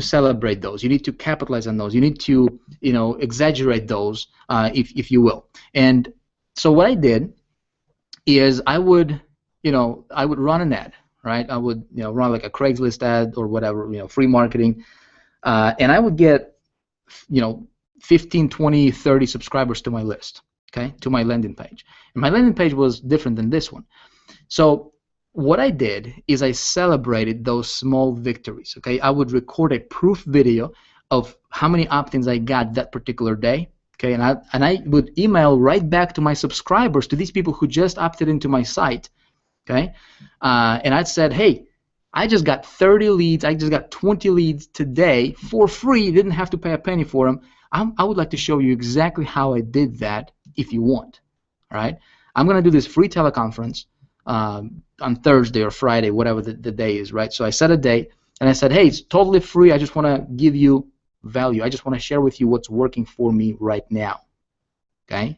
celebrate those. You need to capitalize on those. You need to, exaggerate those, if you will. And so what I did is I would run an ad, right? I would, run like a Craigslist ad or whatever, free marketing, and I would get, 15, 20, 30 subscribers to my list, okay, to my landing page. And my landing page was different than this one. So what I did is I celebrated those small victories, okay? I would record a proof video of how many opt-ins I got that particular day. Okay, and I would email right back to my subscribers, to these people who just opted into my site, okay, and I'd said, hey, I just got 30 leads, I just got 20 leads today for free, didn't have to pay a penny for them. I would like to show you exactly how I did that if you want, all right? I'm going to do this free teleconference on Thursday or Friday, whatever the day is, right? So I set a date, and I said, hey, it's totally free, I just want to give you value. I just want to share with you what's working for me right now. Okay?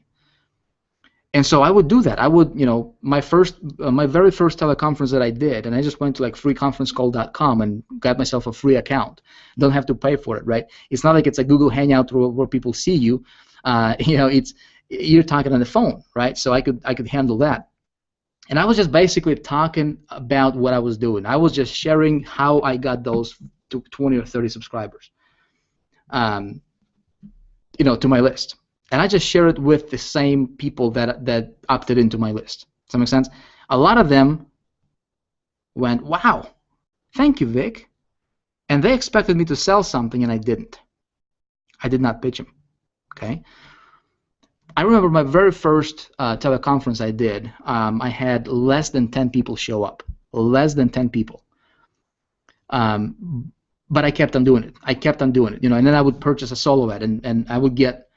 And so I would do that. I would, my very first teleconference that I did, and I just went to like freeconferencecall.com and got myself a free account. Don't have to pay for it, right? It's not like it's a Google Hangout where people see you. You're talking on the phone, right? So I could handle that. And I was just basically talking about what I was doing. I was just sharing how I got those 20 or 30 subscribers. To my list, and I just share it with the same people that opted into my list. Does that make sense? A lot of them went, wow, thank you, Vic, and they expected me to sell something, and I didn't. I did not pitch them. Okay. I remember my very first teleconference I did. I had less than 10 people show up, less than 10 people. But I kept on doing it. I kept on doing it, and then I would purchase a solo ad, and I would get,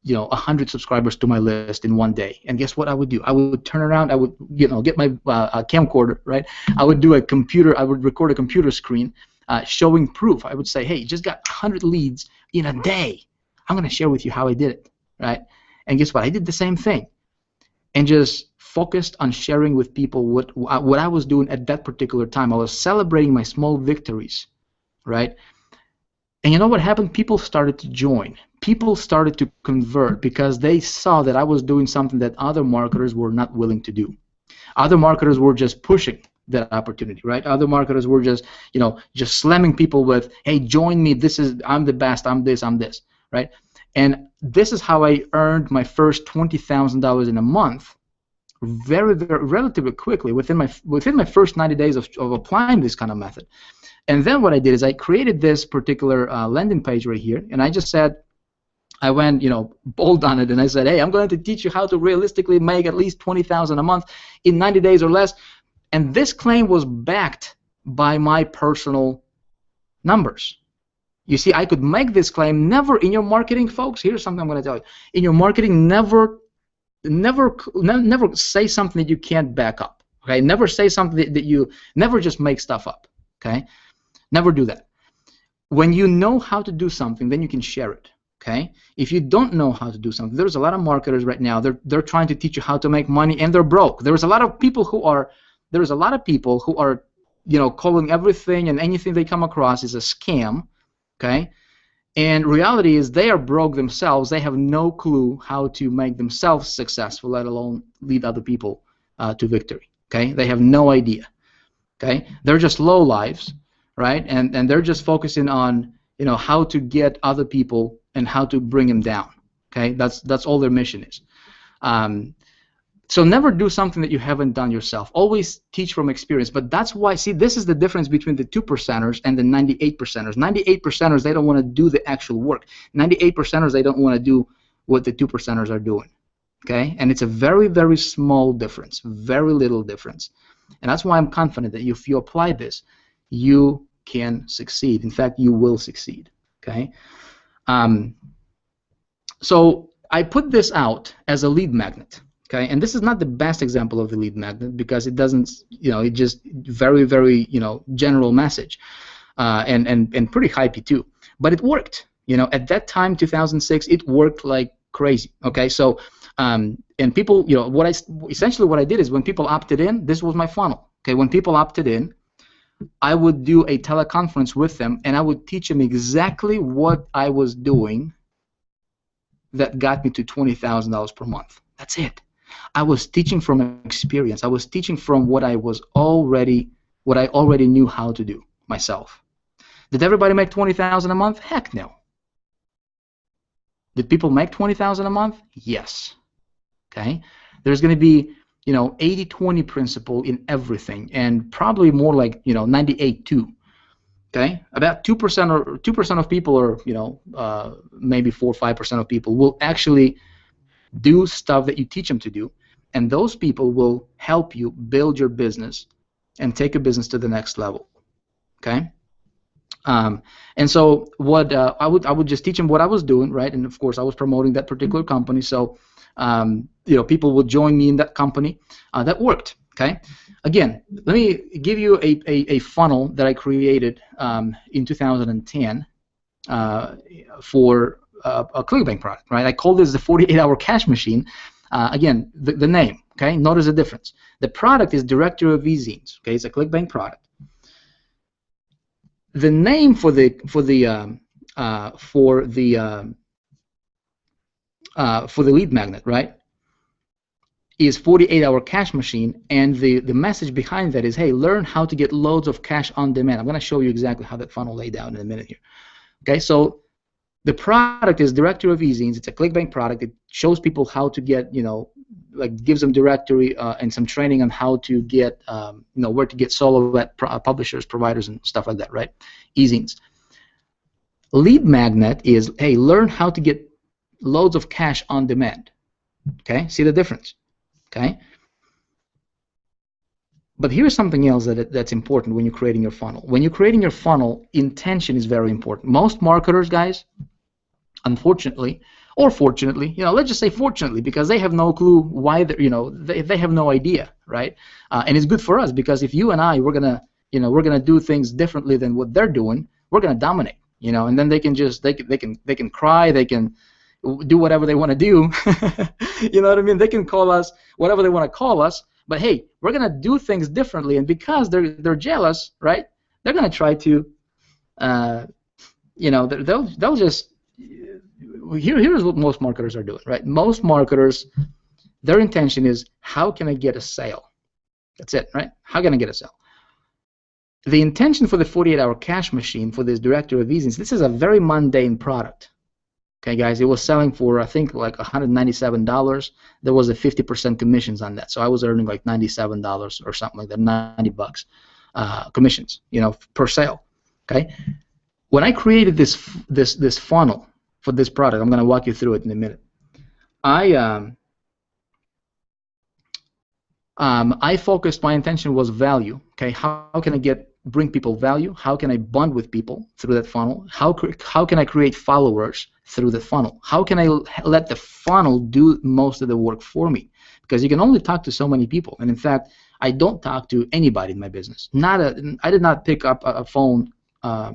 100 subscribers to my list in one day. And guess what I would do? I would turn around. I would, get my camcorder, right? I would record a computer screen showing proof. I would say, hey, just got 100 leads in a day. I'm going to share with you how I did it, right? And guess what? I did the same thing, and just focused on sharing with people what I was doing at that particular time. I was celebrating my small victories, right? And you know what happened? People started to join. People started to convert because they saw that I was doing something that other marketers were not willing to do. Other marketers were just pushing that opportunity, right? Other marketers were just, just slamming people with, hey, join me. I'm the best. I'm this, right? And this is how I earned my first $20,000 in a month, very, very relatively quickly within my first 90 days of applying this kind of method. And then what I did is I created this particular landing page right here, and I just said, I went, bold on it, and I said, hey, I'm going to teach you how to realistically make at least $20,000 a month in 90 days or less. And this claim was backed by my personal numbers. You see, I could make this claim. Never in your marketing, folks, here's something I'm going to tell you. In your marketing, never say something that you can't back up. Okay, never say something that you never just make stuff up. Okay, never do that. When you know how to do something, then you can share it. Okay, if you don't know how to do something, there's a lot of marketers right now. They're trying to teach you how to make money, and they're broke. There's a lot of people who are calling everything and anything they come across is a scam. Okay, and reality is they are broke themselves. They have no clue how to make themselves successful, let alone lead other people to victory. Okay, they have no idea. Okay, they're just low lives, right? And they're just focusing on how to get other people and how to bring them down. Okay, that's all their mission is. So never do something that you haven't done yourself. Always teach from experience. But that's why, see, this is the difference between the 2%ers and the 98%ers. 98%ers, they don't want to do the actual work. 98%ers, they don't want to do what the 2%ers are doing. Okay? And it's a very, very small difference, very little difference. And that's why I'm confident that if you apply this, you can succeed. In fact, you will succeed. Okay? So I put this out as a lead magnet. Okay, and this is not the best example of the lead magnet because it doesn't, it just very, very, general message, and pretty hypey too. But it worked. At that time, 2006, it worked like crazy. Okay, so and people, essentially what I did is when people opted in, this was my funnel. Okay, when people opted in, I would do a teleconference with them, and I would teach them exactly what I was doing that got me to $20,000 per month. That's it. I was teaching from experience. I was teaching from what I already knew how to do myself. Did everybody make $20,000 a month? Heck no. Did people make $20,000 a month? Yes. Okay. There's going to be 80-20 principle in everything, and probably more like 98-2. Okay. About 2% of people, or maybe 4 or 5% of people will actually do stuff that you teach them to do, and those people will help you build your business and take a business to the next level. Okay, and so what I would just teach them what I was doing, right? And of course I was promoting that particular company, so people would join me in that company. That worked. Okay, again, let me give you a funnel that I created in 2010 for a ClickBank product, right? I call this the 48-hour cash machine. Again, the name, okay? Notice the difference. The product is Directory of e-zines, okay? It's a ClickBank product. The name for the lead magnet, right, is 48-hour cash machine, and the message behind that is, hey, learn how to get loads of cash on demand. I'm going to show you exactly how that funnel laid out in a minute here. Okay, so the product is Directory of e-zines. It's a ClickBank product. It shows people how to get, gives them directory and some training on how to get, where to get solo at publishers, providers, and stuff like that, right? E-zines. Lead magnet is, hey, learn how to get loads of cash on demand. Okay, see the difference. Okay, but here's something else that's important when you're creating your funnel. When you're creating your funnel, intention is very important. Most marketers, guys, unfortunately, or fortunately, let's just say fortunately, because they have no clue why they have no idea, right? And it's good for us, because if you and I, we're gonna do things differently than what they're doing, we're gonna dominate, and then they can cry, they can do whatever they want to do. You know what I mean? They can call us whatever they want to call us, but hey, we're gonna do things differently, and because they're jealous, right? They're gonna try to, they'll just. Here's what most marketers are doing, right? Most marketers, their intention is, how can I get a sale? That's it, right? How can I get a sale? The intention for the 48-hour cash machine, for this directory of easiness, this is a very mundane product. Okay, guys, it was selling for, I think, like $197. There was a 50% commissions on that, so I was earning like $97 or something like that, $90 commissions, per sale. Okay, when I created this funnel for this product, I'm going to walk you through it in a minute. I focused, my intention was value. Okay, how can I bring people value? How can I bond with people through that funnel? How can I create followers through the funnel? How can I let the funnel do most of the work for me? Because you can only talk to so many people, and in fact, I don't talk to anybody in my business. I did not pick up a phone. I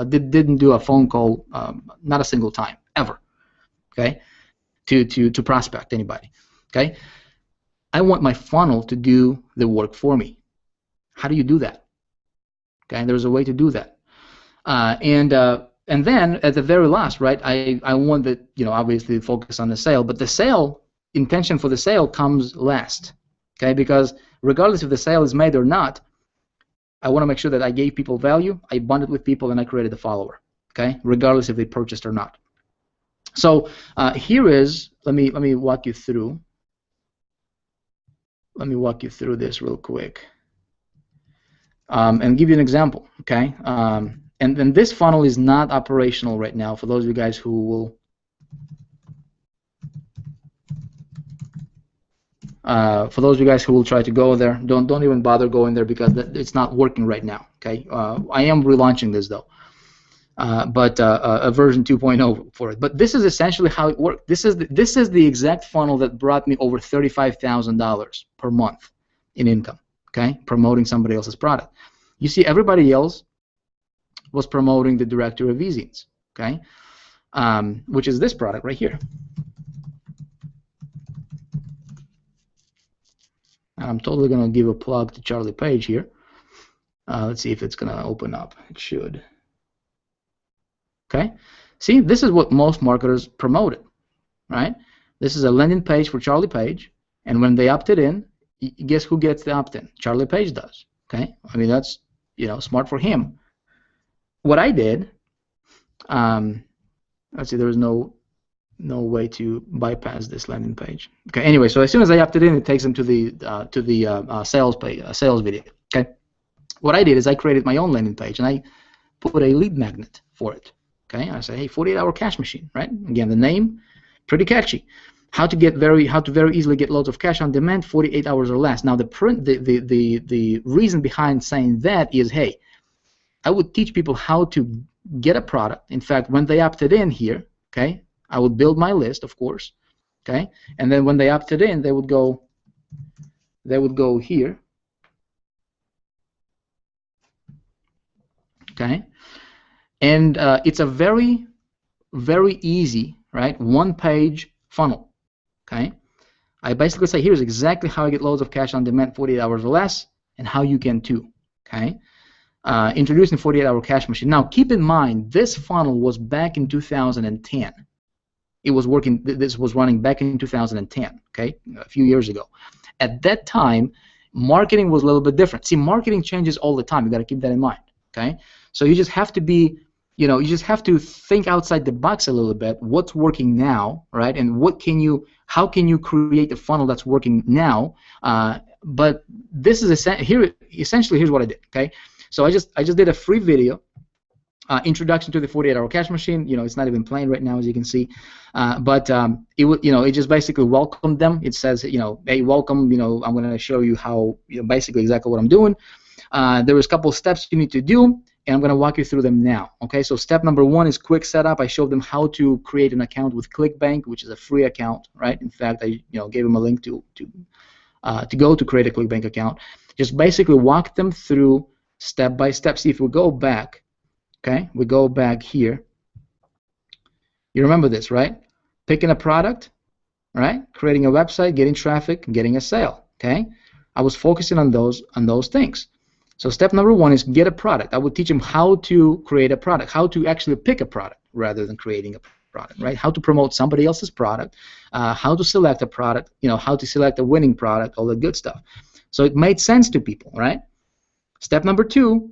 didn't do a phone call, not a single time ever. Okay, to prospect anybody. Okay. I want my funnel to do the work for me. How do you do that? Okay, there's a way to do that. And then at the very last, right, I want that, obviously focus on the sale, but the sale, intention for the sale comes last. Okay, because regardless if the sale is made or not, I want to make sure that I gave people value, I bonded with people, and I created a follower. Okay, regardless if they purchased or not. So here is, let me walk you through. Let me walk you through this real quick and give you an example, okay? And then this funnel is not operational right now for those of you guys who will try to go there. Don't even bother going there, because it's not working right now, okay? I am relaunching this though, but a version 2.0 for it. But this is essentially how it worked. This is the exact funnel that brought me over $35,000 per month in income. Okay, promoting somebody else's product. You see, everybody else was promoting the directory of easiness. Okay, which is this product right here. I'm totally gonna give a plug to Charlie Page here. Let's see if it's gonna open up. It should. Okay, see, this is what most marketers promoted, right? This is a landing page for Charlie Page, and when they opted in, guess who gets the opt-in? Charlie Page does. Okay, I mean, that's smart for him. What I did, let's see, there was no way to bypass this landing page. Okay, anyway, so as soon as I opted in, it takes them to the sales page, sales video. Okay, what I did is I created my own landing page, and I put a lead magnet for it. Okay, I say, hey, 48-hour cash machine, right? Again, the name, pretty catchy. How to very easily get loads of cash on demand, 48 hours or less. Now, the reason behind saying that is, hey, I would teach people how to get a product. In fact, when they opted in here, okay, I would build my list, of course, okay, and then when they opted in, they would go here, okay. And it's a very, very easy, right, one-page funnel, okay? I basically say, here's exactly how I get loads of cash on demand, 48 hours or less, and how you can too, okay? Introducing 48-hour cash machine. Now, keep in mind, this funnel was back in 2010. It was working, this was running back in 2010, okay, a few years ago. At that time, marketing was a little bit different. See, marketing changes all the time. You got to keep that in mind, okay? So you just have to be, you just have to think outside the box a little bit. What's working now, right? And how can you create a funnel that's working now? But this is essentially here's what I did. Okay, so I just did a free video introduction to the 48-hour cash machine. It's not even playing right now, as you can see, but it would, it just basically welcomed them. It says, hey, welcome. I'm going to show you how, basically exactly what I'm doing. There was a couple of steps you need to do, and I'm going to walk you through them now. Okay, so step number 1 is quick setup. I showed them how to create an account with ClickBank, which is a free account, right? In fact, I gave them a link to go to create a ClickBank account. Just basically walk them through step by step. See, if we go back, okay, we go back here. You remember this, right? Picking a product, right? Creating a website, getting traffic, getting a sale. Okay, I was focusing on those things. So step number 1 is get a product. I would teach them how to create a product, how to actually pick a product rather than creating a product, right? How to promote somebody else's product, how to select a product, how to select a winning product, all the good stuff. So it made sense to people, right? Step number 2,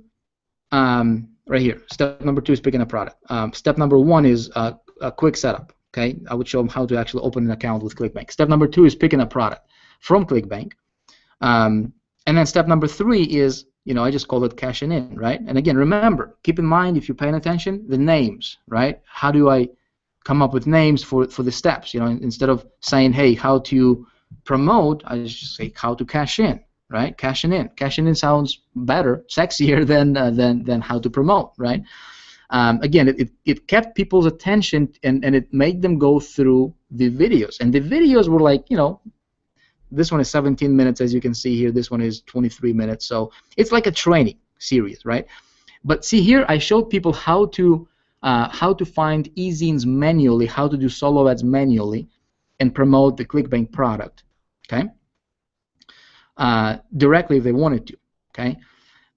right here. Step number 2 is picking a product. Step number 1 is a quick setup. Okay, I would show them how to actually open an account with ClickBank. Step number 2 is picking a product from ClickBank. And then step number 3 is, I just call it cashing in, right? And again, remember, keep in mind, if you're paying attention, the names, right? How do I come up with names for the steps? Instead of saying, hey, how to promote, I just say how to cash in, right? Cashing in. Cashing in sounds better, sexier than how to promote, right? Again, it kept people's attention, and it made them go through the videos. And the videos were like, this one is 17 minutes, as you can see here. This one is 23 minutes. So it's like a training series, right? But see here, I showed people how to find e-zines manually, how to do solo ads manually, and promote the ClickBank product, okay? Directly if they wanted to, okay?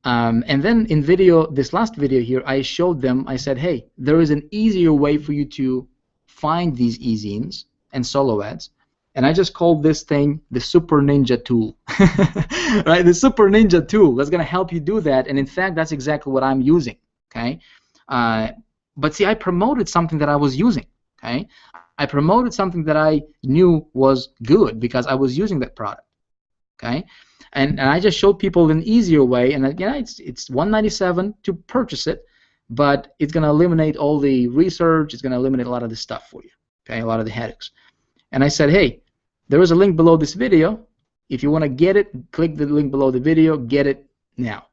And then in this last video here, I showed them, I said, hey, there is an easier way for you to find these e-zines and solo ads. And I just called this thing the Super Ninja tool, right? The Super Ninja tool that's going to help you do that. And in fact, that's exactly what I'm using, okay? But see, I promoted something that I was using, okay? I promoted something that I knew was good because I was using that product, okay? And I just showed people an easier way, and again, it's $197 to purchase it, but it's going to eliminate all the research. It's going to eliminate a lot of the stuff for you, okay? A lot of the headaches. And I said, hey, there is a link below this video. If you want to get it, click the link below the video. Get it now.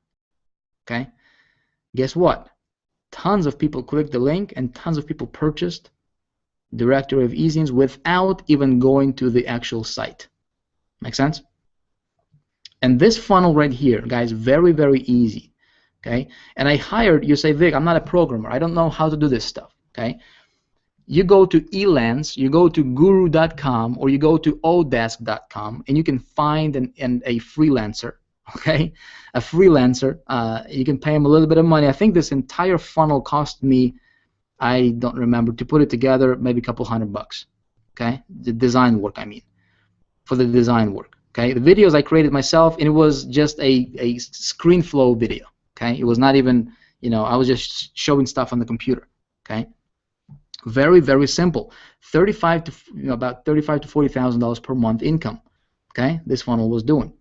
Okay? Guess what? Tons of people clicked the link, and tons of people purchased directory of e-zines without even going to the actual site. Make sense? And this funnel right here, guys, very, very easy. Okay? And I hired, you say, Vic, I'm not a programmer. I don't know how to do this stuff. Okay? You go to Elance, you go to guru.com, or you go to odesk.com, and you can find a freelancer, okay? A freelancer. You can pay him a little bit of money. I think this entire funnel cost me, I don't remember, to put it together, maybe a couple $100, okay? The design work, I mean, for the design work, okay? The videos I created myself, and it was just a screen flow video, okay? It was not even, I was just showing stuff on the computer, okay? Very, very simple. About $35,000 to $40,000 per month income. Okay, this funnel was doing.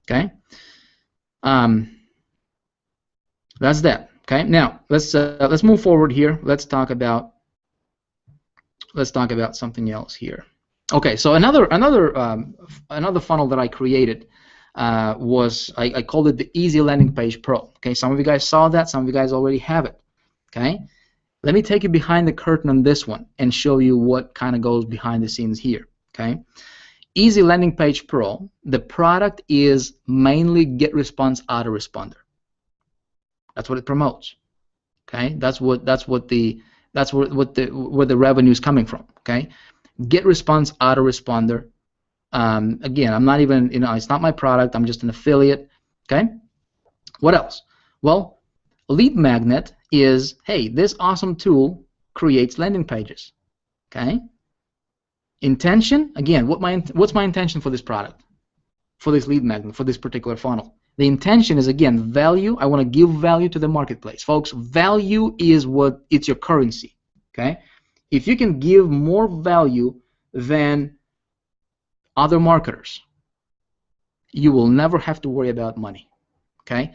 Okay, that's that. Okay, now let's move forward here. Let's talk about something else here. Okay, so another funnel that I created was I called it the Easy Landing Page Pro. Okay, some of you guys saw that. Some of you guys already have it. Okay. Let me take you behind the curtain on this one and show you what kind of goes behind the scenes here. Okay, Easy Landing Page Pro. The product is mainly GetResponse autoresponder. That's what it promotes. Okay, that's where the revenue is coming from. Okay, GetResponse autoresponder. Again, I'm not even, it's not my product. I'm just an affiliate. Okay, what else? Well, Lead Magnet is, hey, this awesome tool creates landing pages. Okay. Intention, again, what's my intention for this product, for this Lead Magnet, for this particular funnel? The intention is, again, value. I want to give value to the marketplace, folks. Value is it's your currency. Okay. If you can give more value than other marketers, you will never have to worry about money. Okay.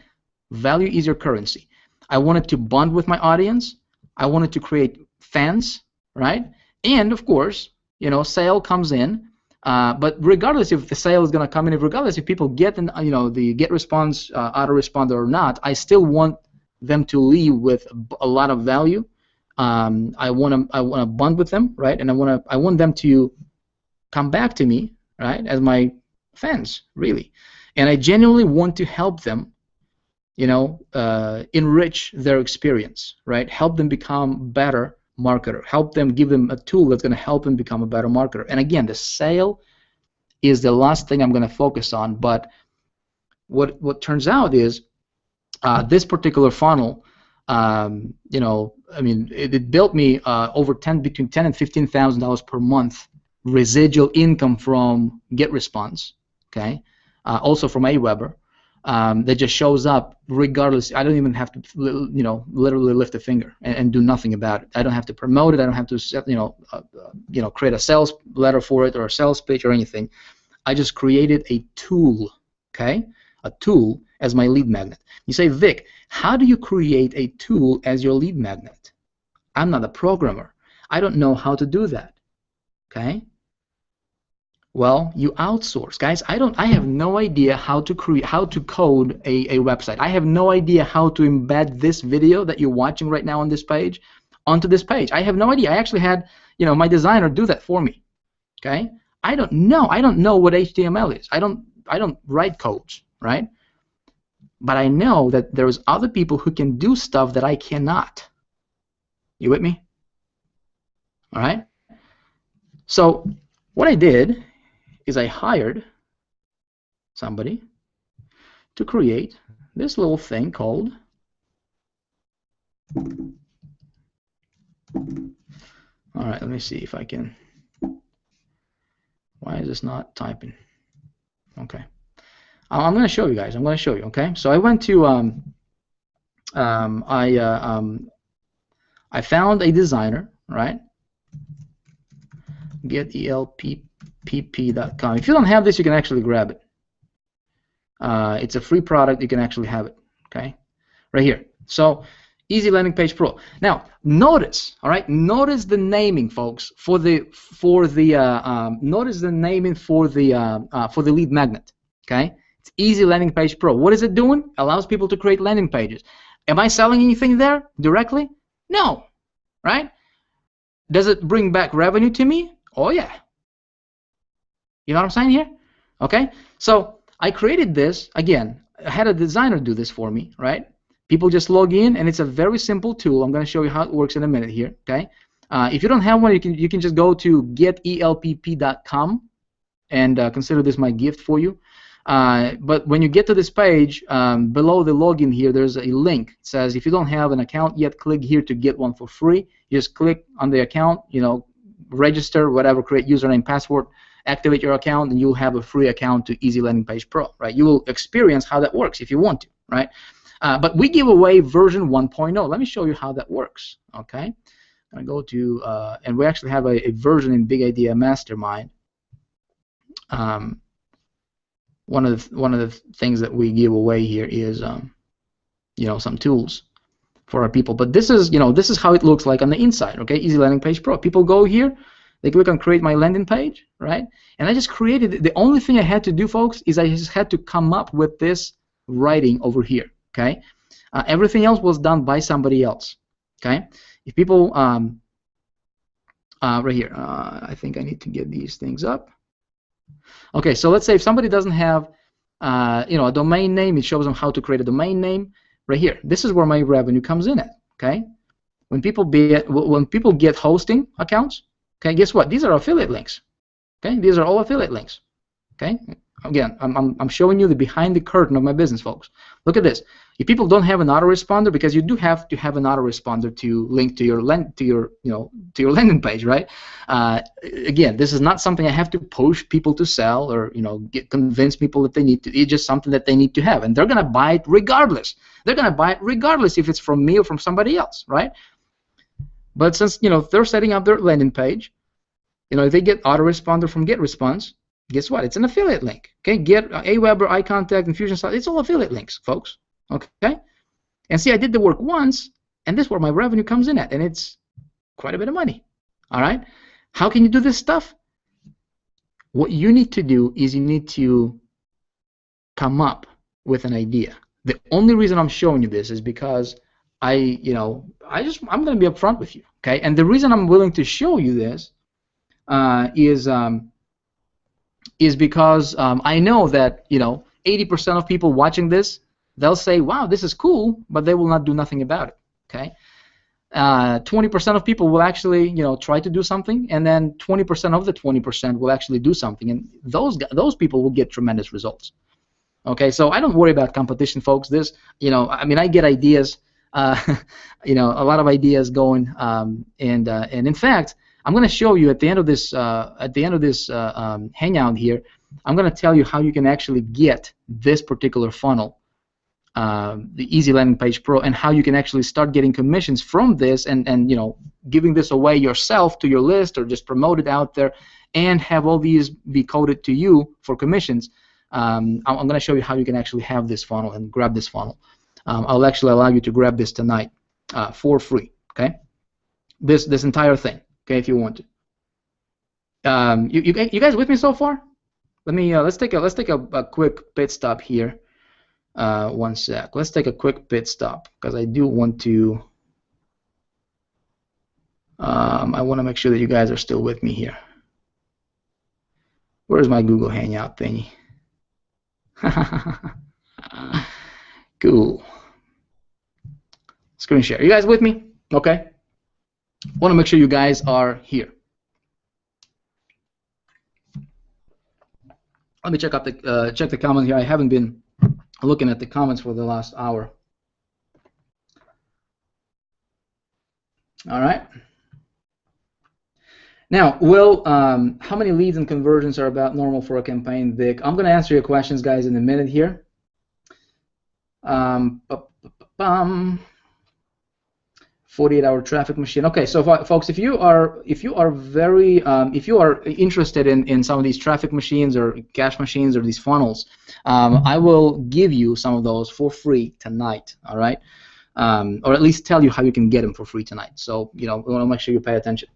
Value is your currency. I wanted to bond with my audience. I wanted to create fans, right? And of course, you know, sale comes in. But regardless if the sale is going to come in, regardless if people get the get response autoresponder or not, I still want them to leave with a lot of value. I want to bond with them, right? And I want them to come back to me, right, as my fans, really. And I genuinely want to help them, you know, enrich their experience, right? Help them become better marketer. Help them, give them a tool that's going to help them become a better marketer. And again, the sale is the last thing I'm going to focus on. But what turns out is this particular funnel, you know, I mean, it built me over between $10,000 and $15,000 per month residual income from GetResponse. Okay, also from Aweber. That just shows up regardless. I don't even have to, you know, literally lift a finger and do nothing about it. I don't have to promote it. I don't have to, you know, create a sales letter for it or a sales pitch or anything. I just created a tool, okay, a tool as my lead magnet. You say, Vic, how do you create a tool as your lead magnet? I'm not a programmer. I don't know how to do that, okay? Well, you outsource, guys. I have no idea how to code a website. I have no idea how to embed this video that you're watching right now on this page onto this page. I have no idea. I actually had, you know, my designer do that for me. Okay? I don't know. I don't know what HTML is. I don't write codes, right? But I know that there's other people who can do stuff that I cannot. You with me? All right? So what I did is I hired somebody to create this little thing called all right, let me see if I can. Why is this not typing? Okay, I'm going to show you guys. I'm going to show you. Okay, so I went to I found a designer, right? Get elpp.com. If you don't have this, you can actually grab it. It's a free product. You can actually have it. Okay, right here. So, Easy Landing Page Pro. Now, notice, all right. Notice the naming, folks, for the notice the naming for the lead magnet. Okay, it's Easy Landing Page Pro. What is it doing? Allows people to create landing pages. Am I selling anything there directly? No, right? Does it bring back revenue to me? Oh yeah. You know what I'm saying here? Okay, so I created this. Again, I had a designer do this for me, right? People just log in, and it's a very simple tool. I'm going to show you how it works in a minute here, okay? If you don't have one, you can just go to getelpp.com and consider this my gift for you. But when you get to this page, below the login here, there's a link. It says, if you don't have an account yet, click here to get one for free. You just click on the account, you know, register, whatever, create username, password, activate your account, and you'll have a free account to Easy Landing Page Pro, right? You will experience how that works if you want to, right? But we give away version 1.0. Let me show you how that works, okay? I'm going to go to, and we actually have a version in Big Idea Mastermind. One of the things that we give away here is, you know, some tools for our people. But this is, you know, this is how it looks like on the inside, okay? Easy Landing Page Pro. People go here, they click on Create My Landing Page, right? And I just created it. The only thing I had to do, folks, is I just had to come up with this writing over here, okay? Everything else was done by somebody else, okay? If people, right here, I think I need to get these things up. Okay, so let's say if somebody doesn't have, you know, a domain name, it shows them how to create a domain name. Right here, this is where my revenue comes in at. Okay, when people get hosting accounts, okay, guess what? These are affiliate links. Okay, these are all affiliate links. Okay, again, I'm showing you the behind the curtain of my business, folks. Look at this. If people don't have an autoresponder, because you do have to have an autoresponder to link to your landing page, right? Again, this is not something I have to push people to sell or, you know, convince people that they need to. It's just something that they need to have, and they're gonna buy it regardless. They're gonna buy it regardless if it's from me or from somebody else, right? But since, you know, they're setting up their landing page, you know, if they get autoresponder from GetResponse, guess what? It's an affiliate link. Okay, Get Aweber, iContact, Infusionsoft, it's all affiliate links, folks. Okay, And see, I did the work once, and this is where my revenue comes in at, and it's quite a bit of money. All right? How can you do this stuff? What you need to do is you need to come up with an idea. The only reason I'm showing you this is because I'm going to be upfront with you, okay? And the reason I'm willing to show you this is because I know that 80% of people watching this, they'll say, "Wow, this is cool," but they will not do nothing about it, okay? 20% of people will actually try to do something, and then 20% of the 20% will actually do something, and those people will get tremendous results. Okay, so I don't worry about competition, folks. This, I mean, I get ideas, a lot of ideas going, and in fact, I'm going to show you at the end of this hangout here. I'm going to tell you how you can actually get this particular funnel, the Easy Landing Page Pro, and how you can actually start getting commissions from this, and giving this away yourself to your list, or just promote it out there, and have all these be coded to you for commissions. I'm going to show you how you can actually have this funnel and grab this funnel. I'll actually allow you to grab this tonight for free. Okay, this entire thing. Okay, if you want to. You guys with me so far? Let me let's take a quick pit stop here. One sec. Let's take a quick pit stop because I do want to. I want to make sure that you guys are still with me here. Where's my Google Hangout thingy? Cool. Screen share. You guys with me? Okay. Want to make sure you guys are here. Let me check out the comments here. I haven't been looking at the comments for the last hour. All right. Now, Will, how many leads and conversions are about normal for a campaign, Vic? I'm going to answer your questions, guys, in a minute here. 48-hour traffic machine. Okay, so folks, if you are interested in some of these traffic machines or cash machines or these funnels, I will give you some of those for free tonight. All right, or at least tell you how you can get them for free tonight. So we want to make sure you pay attention.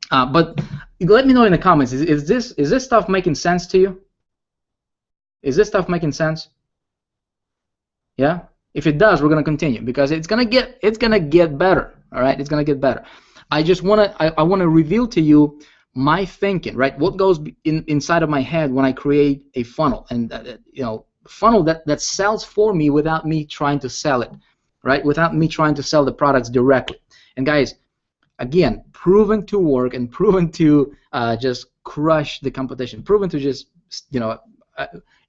But let me know in the comments. Is this stuff making sense to you? Is this stuff making sense? Yeah. If it does, we're gonna continue because it's gonna get better. All right, it's gonna get better. I wanna reveal to you my thinking, right? What goes inside of my head when I create a funnel, and funnel that sells for me without me trying to sell it, right? Without me trying to sell the products directly. And guys, again, proven to work and proven to just crush the competition. Proven to just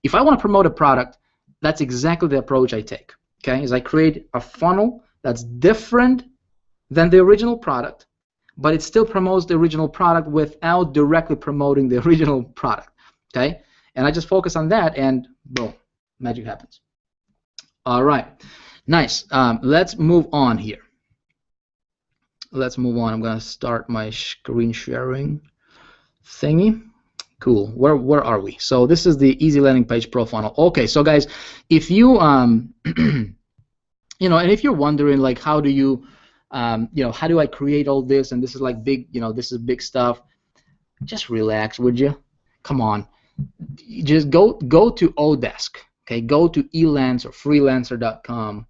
if I want to promote a product, that's exactly the approach I take. Okay, is I create a funnel that's different than the original product, but it still promotes the original product without directly promoting the original product. Okay, and I just focus on that, and boom, magic happens. All right, nice. Let's move on here. Let's move on. I'm gonna start my screen sharing thingy. Cool. Where are we? So this is the Easy Landing Page Pro funnel. Okay, so guys, if you and if you're wondering like how do you how do I create all this, and this is like big, this is big stuff, just relax, would you? Come on. Just go to Odesk. Okay, go to Elance or freelancer.com.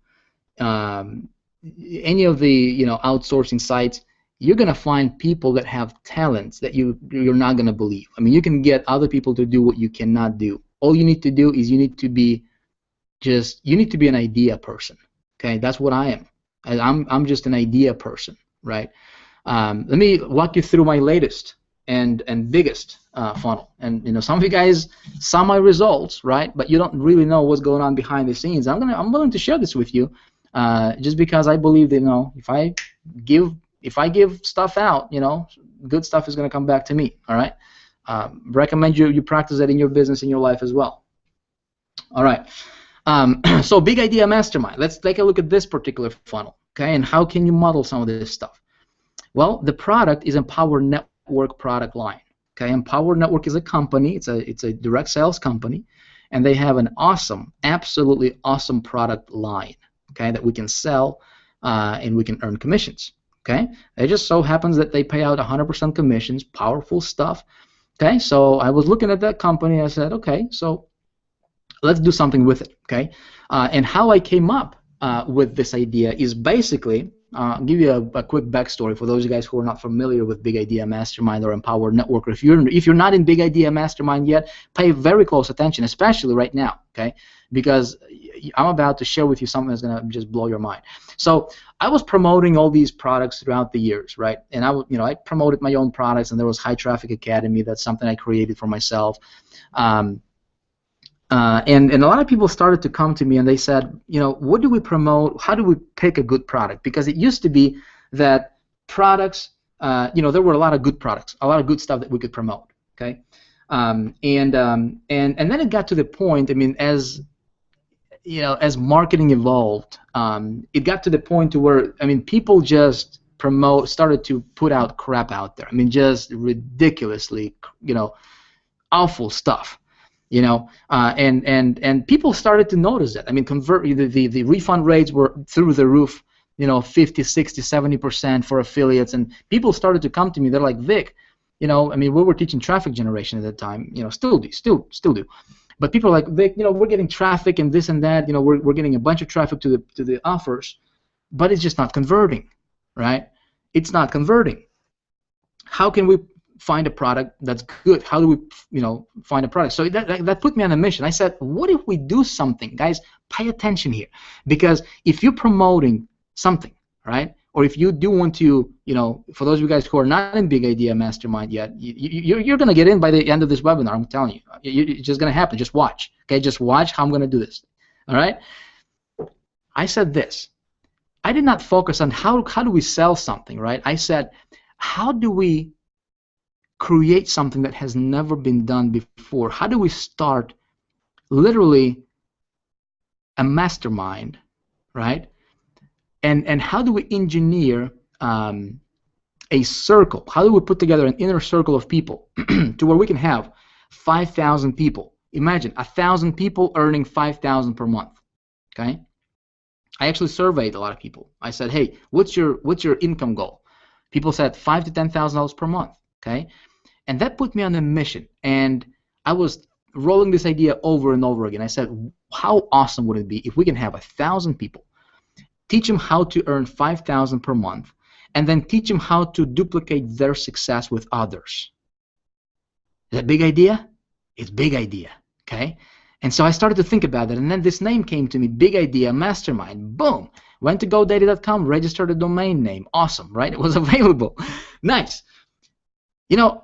Any of the outsourcing sites. You're gonna find people that have talents that you're not gonna believe. I mean, you can get other people to do what you cannot do. All you need to do is you need to be an idea person. Okay, that's what I am. I'm just an idea person, right? Let me walk you through my latest and biggest funnel. And some of you guys saw my results, right? But you don't really know what's going on behind the scenes. I'm willing to share this with you, just because I believe that if I give stuff out, good stuff is going to come back to me. All right. Recommend you practice that in your business, in your life as well. All right. So Big Idea Mastermind. Let's take a look at this particular funnel. Okay. And how can you model some of this stuff? Well, the product is Empower Network product line. Okay. Empower Network is a company. It's a direct sales company, and they have an awesome, absolutely awesome product line. okay, that we can sell and we can earn commissions. Okay, it just so happens that they pay out 100% commissions, powerful stuff. Okay, so I was looking at that company. I said, okay, so let's do something with it. Okay, and how I came up with this idea is basically, I'll give you a quick backstory for those of you guys who are not familiar with Big Idea Mastermind or Empowered Network. Or if you're not in Big Idea Mastermind yet, pay very close attention, especially right now. Okay, because I'm about to share with you something that's gonna just blow your mind. So I was promoting all these products throughout the years, right? And I promoted my own products, and there was High Traffic Academy. That's something I created for myself. And a lot of people started to come to me and they said, what do we promote? How do we pick a good product? Because it used to be that products, there were a lot of good products, a lot of good stuff that we could promote. Okay, and then it got to the point. I mean, as marketing evolved, it got to the point to where, people just started to put out crap out there. I mean, just ridiculously, awful stuff. And people started to notice that. I mean, the refund rates were through the roof, 50, 60, 70% for affiliates, and people started to come to me. They're like, Vic, we were teaching traffic generation at that time, still do. But people are like, Vic, we're getting traffic and this and that, we're getting a bunch of traffic to the offers, but it's just not converting, right? It's not converting. How can we find a product that's good? How do we, find a product? So that put me on a mission. I said, what if we do something? Guys, pay attention here, because if you're promoting something, right, or if you do want to, for those of you guys who are not in Big Idea Mastermind yet, you're going to get in by the end of this webinar. I'm telling you, it's just going to happen. Just watch. Okay, just watch how I'm going to do this. All right. I said this. I did not focus on how do we sell something, right? I said, how do we create something that has never been done before? How do we start literally a mastermind, right? And how do we engineer a circle? How do we put together an inner circle of people to where we can have 5,000 people? Imagine 1,000 people earning 5,000 per month. Okay. I actually surveyed a lot of people. I said, hey, what's your income goal? People said $5,000 to $10,000 per month. Okay, and that put me on a mission. And I was rolling this idea over and over again. I said, how awesome would it be if we can have 1,000 people, teach them how to earn 5,000 per month, and then teach them how to duplicate their success with others? Is that big idea? It's big idea. Okay. And so I started to think about it, and then this name came to me, Big Idea Mastermind. Boom. Went to GoDaddy.com, registered a domain name. Awesome, right? It was available. Nice.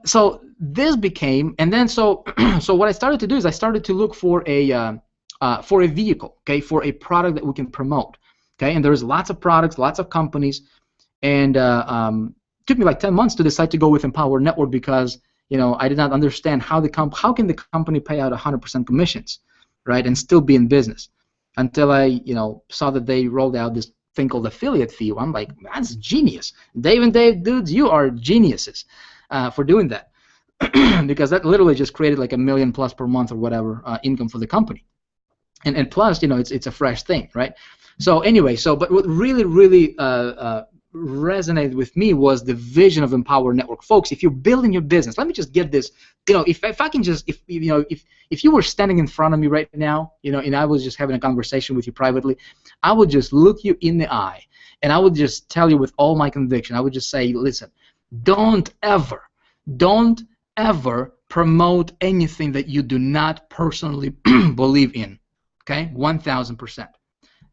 So this became, and then so what I started to do is I started to look for a vehicle, okay, for a product that we can promote, okay. And there's lots of products, lots of companies, and it took me like 10 months to decide to go with Empowered Network because I did not understand how can the company pay out 100% commissions, right, and still be in business, until I saw that they rolled out this thing called affiliate fee. I'm like, that's genius. Dave and Dave, dudes, you are geniuses for doing that, because that literally just created like $1 million plus per month or whatever income for the company, and plus it's a fresh thing, right? So anyway, but what really resonated with me was the vision of Empowered Network. Folks, if you're building your business, let me just get this, if I can just, if you were standing in front of me right now, and I was just having a conversation with you privately, I would just look you in the eye, and I would just tell you with all my conviction, I would just say, listen, don't ever promote anything that you do not personally believe in, okay? 1,000%.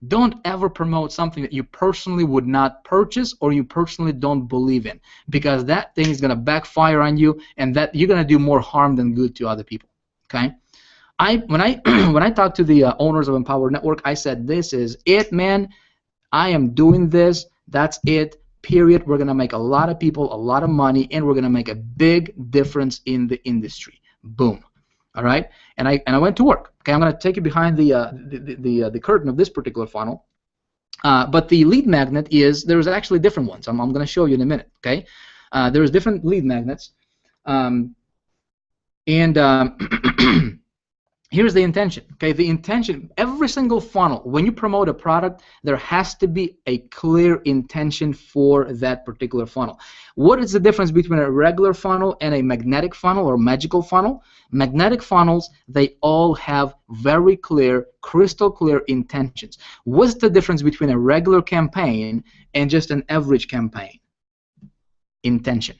Don't ever promote something that you personally would not purchase or you personally don't believe in, because that thing is going to backfire on you, and that you're going to do more harm than good to other people. Okay? When I talked to the owners of Empowered Network, I said, this is it, man. I am doing this. That's it. Period. We're going to make a lot of people a lot of money, and we're going to make a big difference in the industry. Boom. All right, and I went to work. Okay, I'm going to take you behind the curtain of this particular funnel. But the lead magnet there's actually different ones. I'm going to show you in a minute. Okay, there's different lead magnets, and here's the intention. Okay, the intention, every single funnel, when you promote a product, there has to be a clear intention for that particular funnel. What is the difference between a regular funnel and a magnetic funnel or magical funnel? Magnetic funnels, they all have very clear, crystal clear intentions. What's the difference between a regular campaign and just an average campaign? Intention.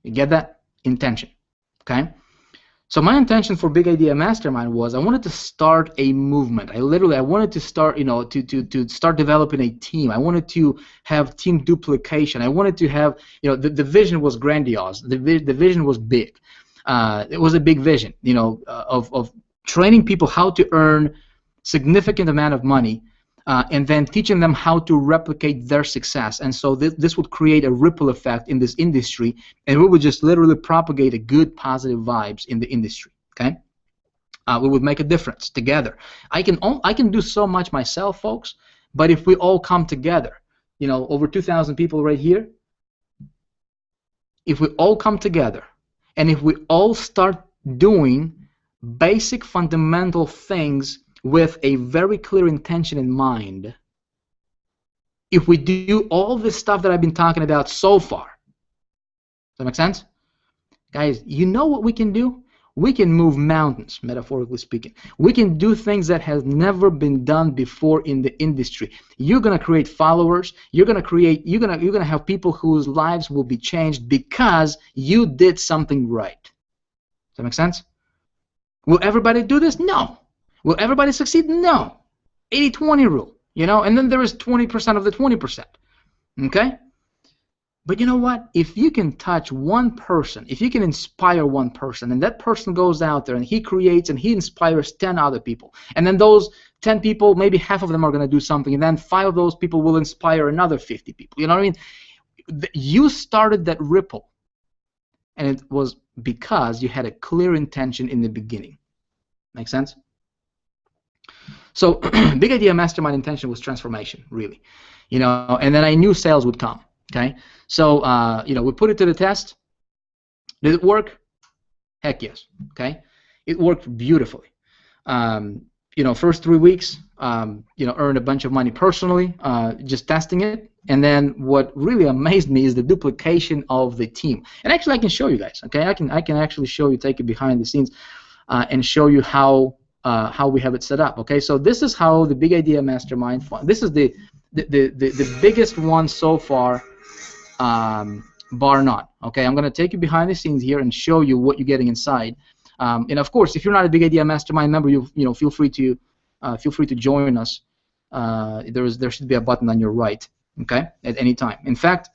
You get that? Intention. Okay? So my intention for Big Idea Mastermind was I wanted to start a movement. I wanted to start, to start developing a team. I wanted to have team duplication. I wanted to have, the vision was grandiose. The vision was big. It was a big vision, of training people how to earn significant amount of money, and then teaching them how to replicate their success. And so this would create a ripple effect in this industry, and we would just literally propagate a good, positive vibes in the industry. Okay, we would make a difference together. I can do so much myself, folks, but if we all come together, over 2,000 people right here, if we all come together, and if we all start doing basic fundamental things with a very clear intention in mind, if we do all this stuff that I've been talking about so far, does that make sense? Guys, you know what we can do? We can move mountains, metaphorically speaking. We can do things that has never been done before in the industry. You're gonna create followers. You're gonna have people whose lives will be changed because you did something right. Does that make sense? Will everybody do this? No. Will everybody succeed? No. 80-20 rule, and then there is 20% of the 20%. Okay? But you know what? If you can touch one person, if you can inspire one person, and that person goes out there and he creates and he inspires 10 other people, and then those 10 people, maybe half of them are going to do something, and then 5 of those people will inspire another 50 people. You know what I mean? You started that ripple, and it was because you had a clear intention in the beginning. Make sense? So Big Idea Mastermind intention was transformation, really, and then I knew sales would come. Okay, so we put it to the test. Did it work? Heck yes. Okay, it worked beautifully. First 3 weeks, earned a bunch of money personally, just testing it. And then what really amazed me is the duplication of the team. And actually, I can show you guys. Okay, I can actually show you, take it behind the scenes, and show you how we have it set up. Okay, so this is how the Big Idea Mastermind. This is the biggest one so far, bar none. Okay, I'm going to take you behind the scenes here and show you what you're getting inside. And of course, if you're not a Big Idea Mastermind member, feel free to join us. There should be a button on your right. Okay, at any time. In fact,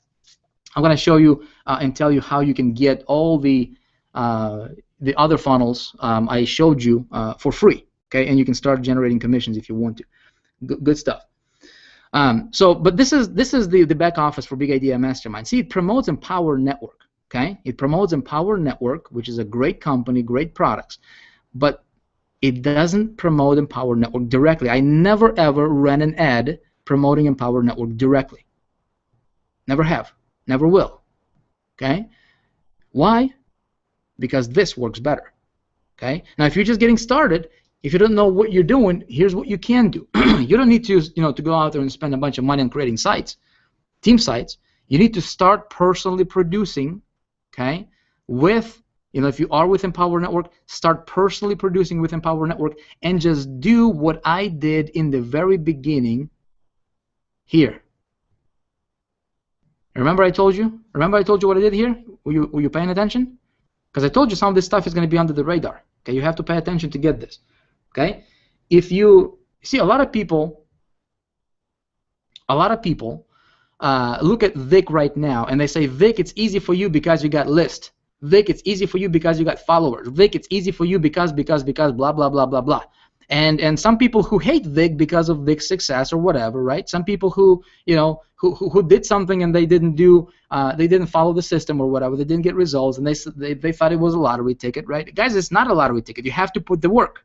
I'm going to show you and tell you how you can get all the other funnels I showed you for free. Okay, and you can start generating commissions if you want to. Good stuff. But this is the back office for Big Idea Mastermind. See, it promotes Empower Network. Okay, it promotes Empower Network, which is a great company, great products, but it doesn't promote Empower Network directly. I never ever ran an ad promoting Empower Network directly. Never have, never will. Okay, why? Because this works better. Okay, now if you're just getting started, if you don't know what you're doing, here's what you can do. You don't need to, to go out there and spend a bunch of money on creating sites, team sites. You need to start personally producing, okay, with, if you are with Empower Network, start personally producing with Empower Network and just do what I did in the very beginning here. Remember I told you? Remember I told you what I did here? Were you paying attention? Because I told you some of this stuff is going to be under the radar. Okay, you have to pay attention to get this. Okay, if you see, a lot of people look at Vick right now and they say, Vick, it's easy for you because you got lists. Vick, it's easy for you because you got followers. Vick, it's easy for you because blah blah blah blah blah. And some people who hate Vick because of Vick's success or whatever, right? Some people who who did something and they didn't follow the system or whatever, they didn't get results, and they thought it was a lottery ticket, right? Guys, it's not a lottery ticket. You have to put the work.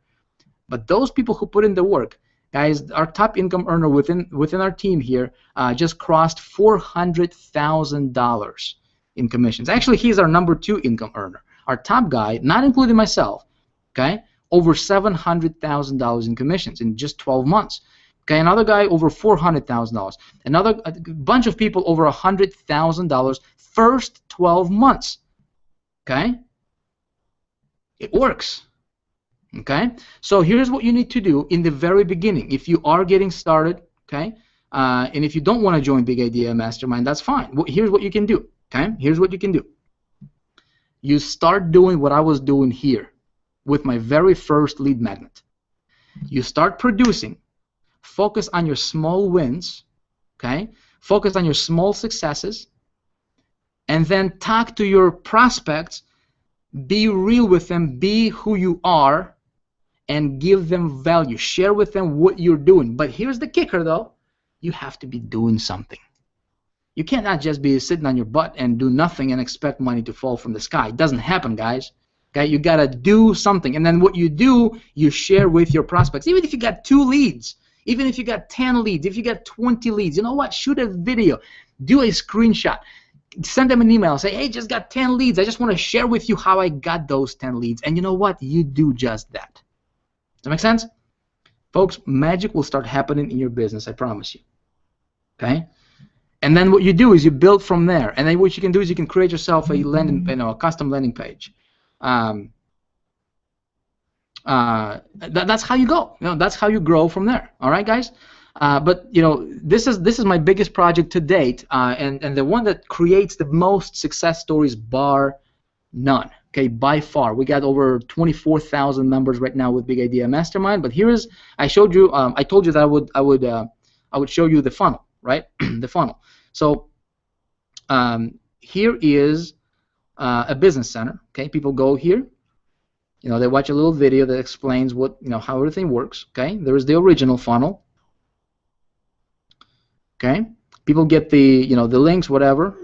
But those people who put in the work, guys, our top income earner within our team here just crossed $400,000 in commissions. Actually, he's our #2 income earner. Our top guy, not including myself, okay, over $700,000 in commissions in just 12 months. Okay, another guy over $400,000. A bunch of people over $100,000 first 12 months. Okay, it works. Okay, so here's what you need to do in the very beginning if you are getting started. Okay, and if you don't want to join Big Idea Mastermind, that's fine. Here's what you can do. Okay, here's what you can do. You start doing what I was doing here with my very first lead magnet. You start producing. Focus on your small wins, okay? Focus on your small successes, and then talk to your prospects. Be real with them, be who you are, and give them value. Share with them what you're doing. But here's the kicker, though. You have to be doing something. You cannot just be sitting on your butt and do nothing and expect money to fall from the sky. It doesn't happen, guys. Okay, you got to do something. And then what you do, you share with your prospects. Even if you got 2 leads, even if you got 10 leads, if you got 20 leads, you know what? Shoot a video. Do a screenshot. Send them an email. Say, hey, just got 10 leads. I just want to share with you how I got those 10 leads. And you know what? You do just that. Does that make sense? Folks, magic will start happening in your business, I promise you. Okay? And then what you do is you build from there. And then what you can do is you can create yourself a landing, a custom landing page. That's how you go. That's how you grow from there. All right, guys. But this is my biggest project to date, and the one that creates the most success stories, bar none. Okay, by far. We got over 24,000 members right now with Big Idea Mastermind. But here is, I told you that I would show you the funnel, right? The funnel. So here is a business center. Okay, people go here. They watch a little video that explains what, how everything works. Okay, there is the original funnel. Okay, people get the, the links, whatever.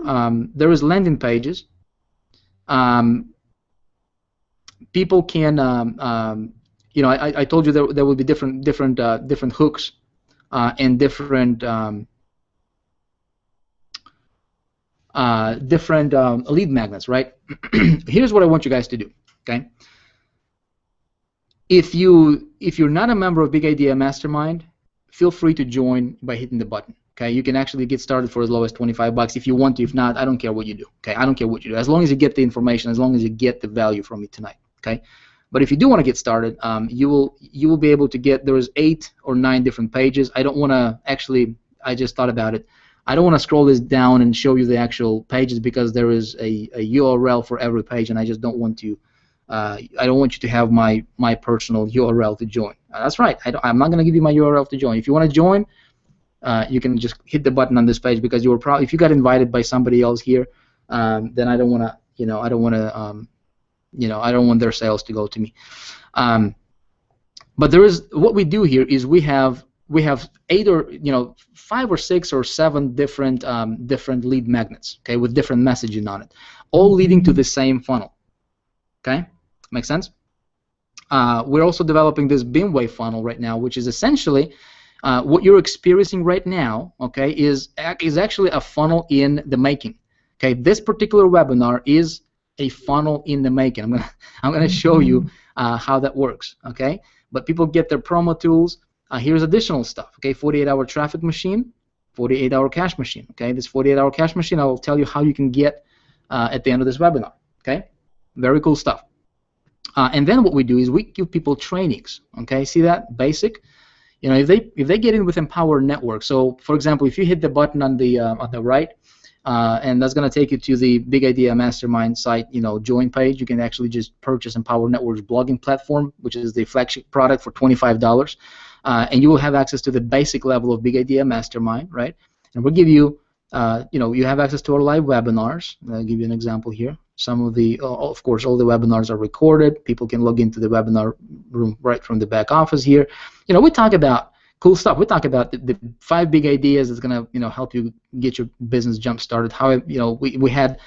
There is landing pages. People can, I told you there will be different hooks and different lead magnets, right? Here's what I want you guys to do. Okay. If you're not a member of Big Idea Mastermind, feel free to join by hitting the button. Okay, you can actually get started for as low as $25 if you want to. If not, I don't care what you do. Okay, I don't care what you do. As long as you get the information, as long as you get the value from me tonight. Okay, but if you do want to get started, you will be able to get. There's 8 or 9 different pages. I don't want to actually. I just thought about it. I don't want to scroll this down and show you the actual pages because there is a URL for every page, and I just don't want to. I don't want you to have my personal URL to join. That's right. I'm not going to give you my URL to join. If you want to join, you can just hit the button on this page because you were probably, if you got invited by somebody else here, then I don't want to, I don't want to, I don't want their sales to go to me. But there is, what we do here is we have 8 or 5 or 6 or 7 different lead magnets, okay, with different messaging on it, all leading to the same funnel. Okay, makes sense. We're also developing this beamwave funnel right now, which is essentially what you're experiencing right now. Okay, is actually a funnel in the making. Okay, this particular webinar is a funnel in the making. I'm gonna show you how that works. Okay, but people get their promo tools. Here's additional stuff. Okay, 48-hour traffic machine, 48-hour cash machine. Okay, this 48-hour cash machine, I will tell you how you can get at the end of this webinar. Okay, very cool stuff. And then what we do is we give people trainings. Okay, see that? Basic. If they get in with Empower Network. So, for example, if you hit the button on the right, and that's going to take you to the Big Idea Mastermind site, join page. You can actually just purchase Empower Network's blogging platform, which is the flagship product for $25, and you will have access to the basic level of Big Idea Mastermind, right? And we'll give you, you have access to our live webinars. I'll give you an example here. Some of the, of course, all the webinars are recorded. People can log into the webinar room right from the back office here. We talk about cool stuff. We talk about the 5 big ideas that's gonna, help you get your business jump started. How, we had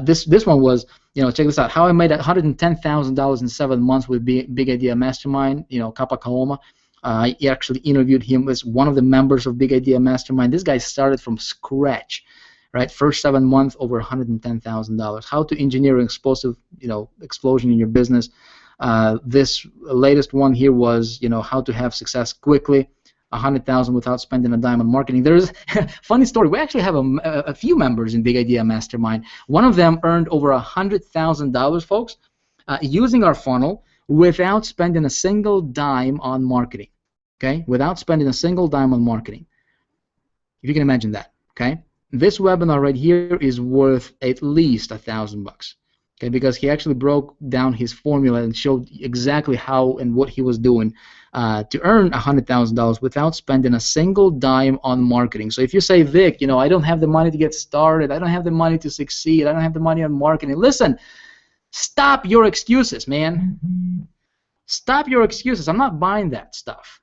this one was, check this out. How I made $110,000 in 7 months with Big Idea Mastermind. Kappa. I actually interviewed him as one of the members of Big Idea Mastermind. This guy started from scratch. Right, first 7 months, over $110,000. How to engineer an explosive, explosion in your business. This latest one here was, you know, how to have success quickly, 100,000 without spending a dime on marketing. There's a funny story. We actually have a few members in Big Idea Mastermind. One of them earned over $100,000, folks, using our funnel without spending a single dime on marketing. Okay, without spending a single dime on marketing. If you can imagine that. Okay, this webinar right here is worth at least $1,000. Okay, because he actually broke down his formula and showed exactly how and what he was doing to earn $100,000 without spending a single dime on marketing. So if you say, Vic, you know, I don't have the money to get started, I don't have the money to succeed, I don't have the money on marketing. Listen, stop your excuses, man. Stop your excuses. I'm not buying that stuff.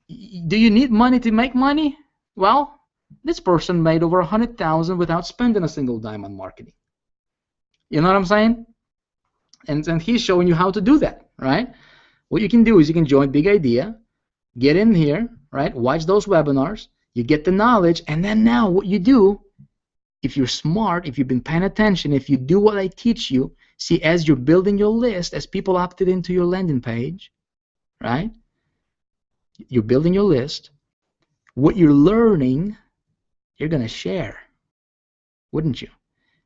Do you need money to make money? Well, this person made over $100,000 without spending a single dime on marketing. You know what I'm saying? And he's showing you how to do that, right? What you can do is you can join Big Idea, get in here, right? Watch those webinars, you get the knowledge, and then now what you do, if you're smart, if you've been paying attention, if you do what I teach you, see, as you're building your list, as people opted into your landing page, right? You're building your list. What you're learning, you're going to share, wouldn't you?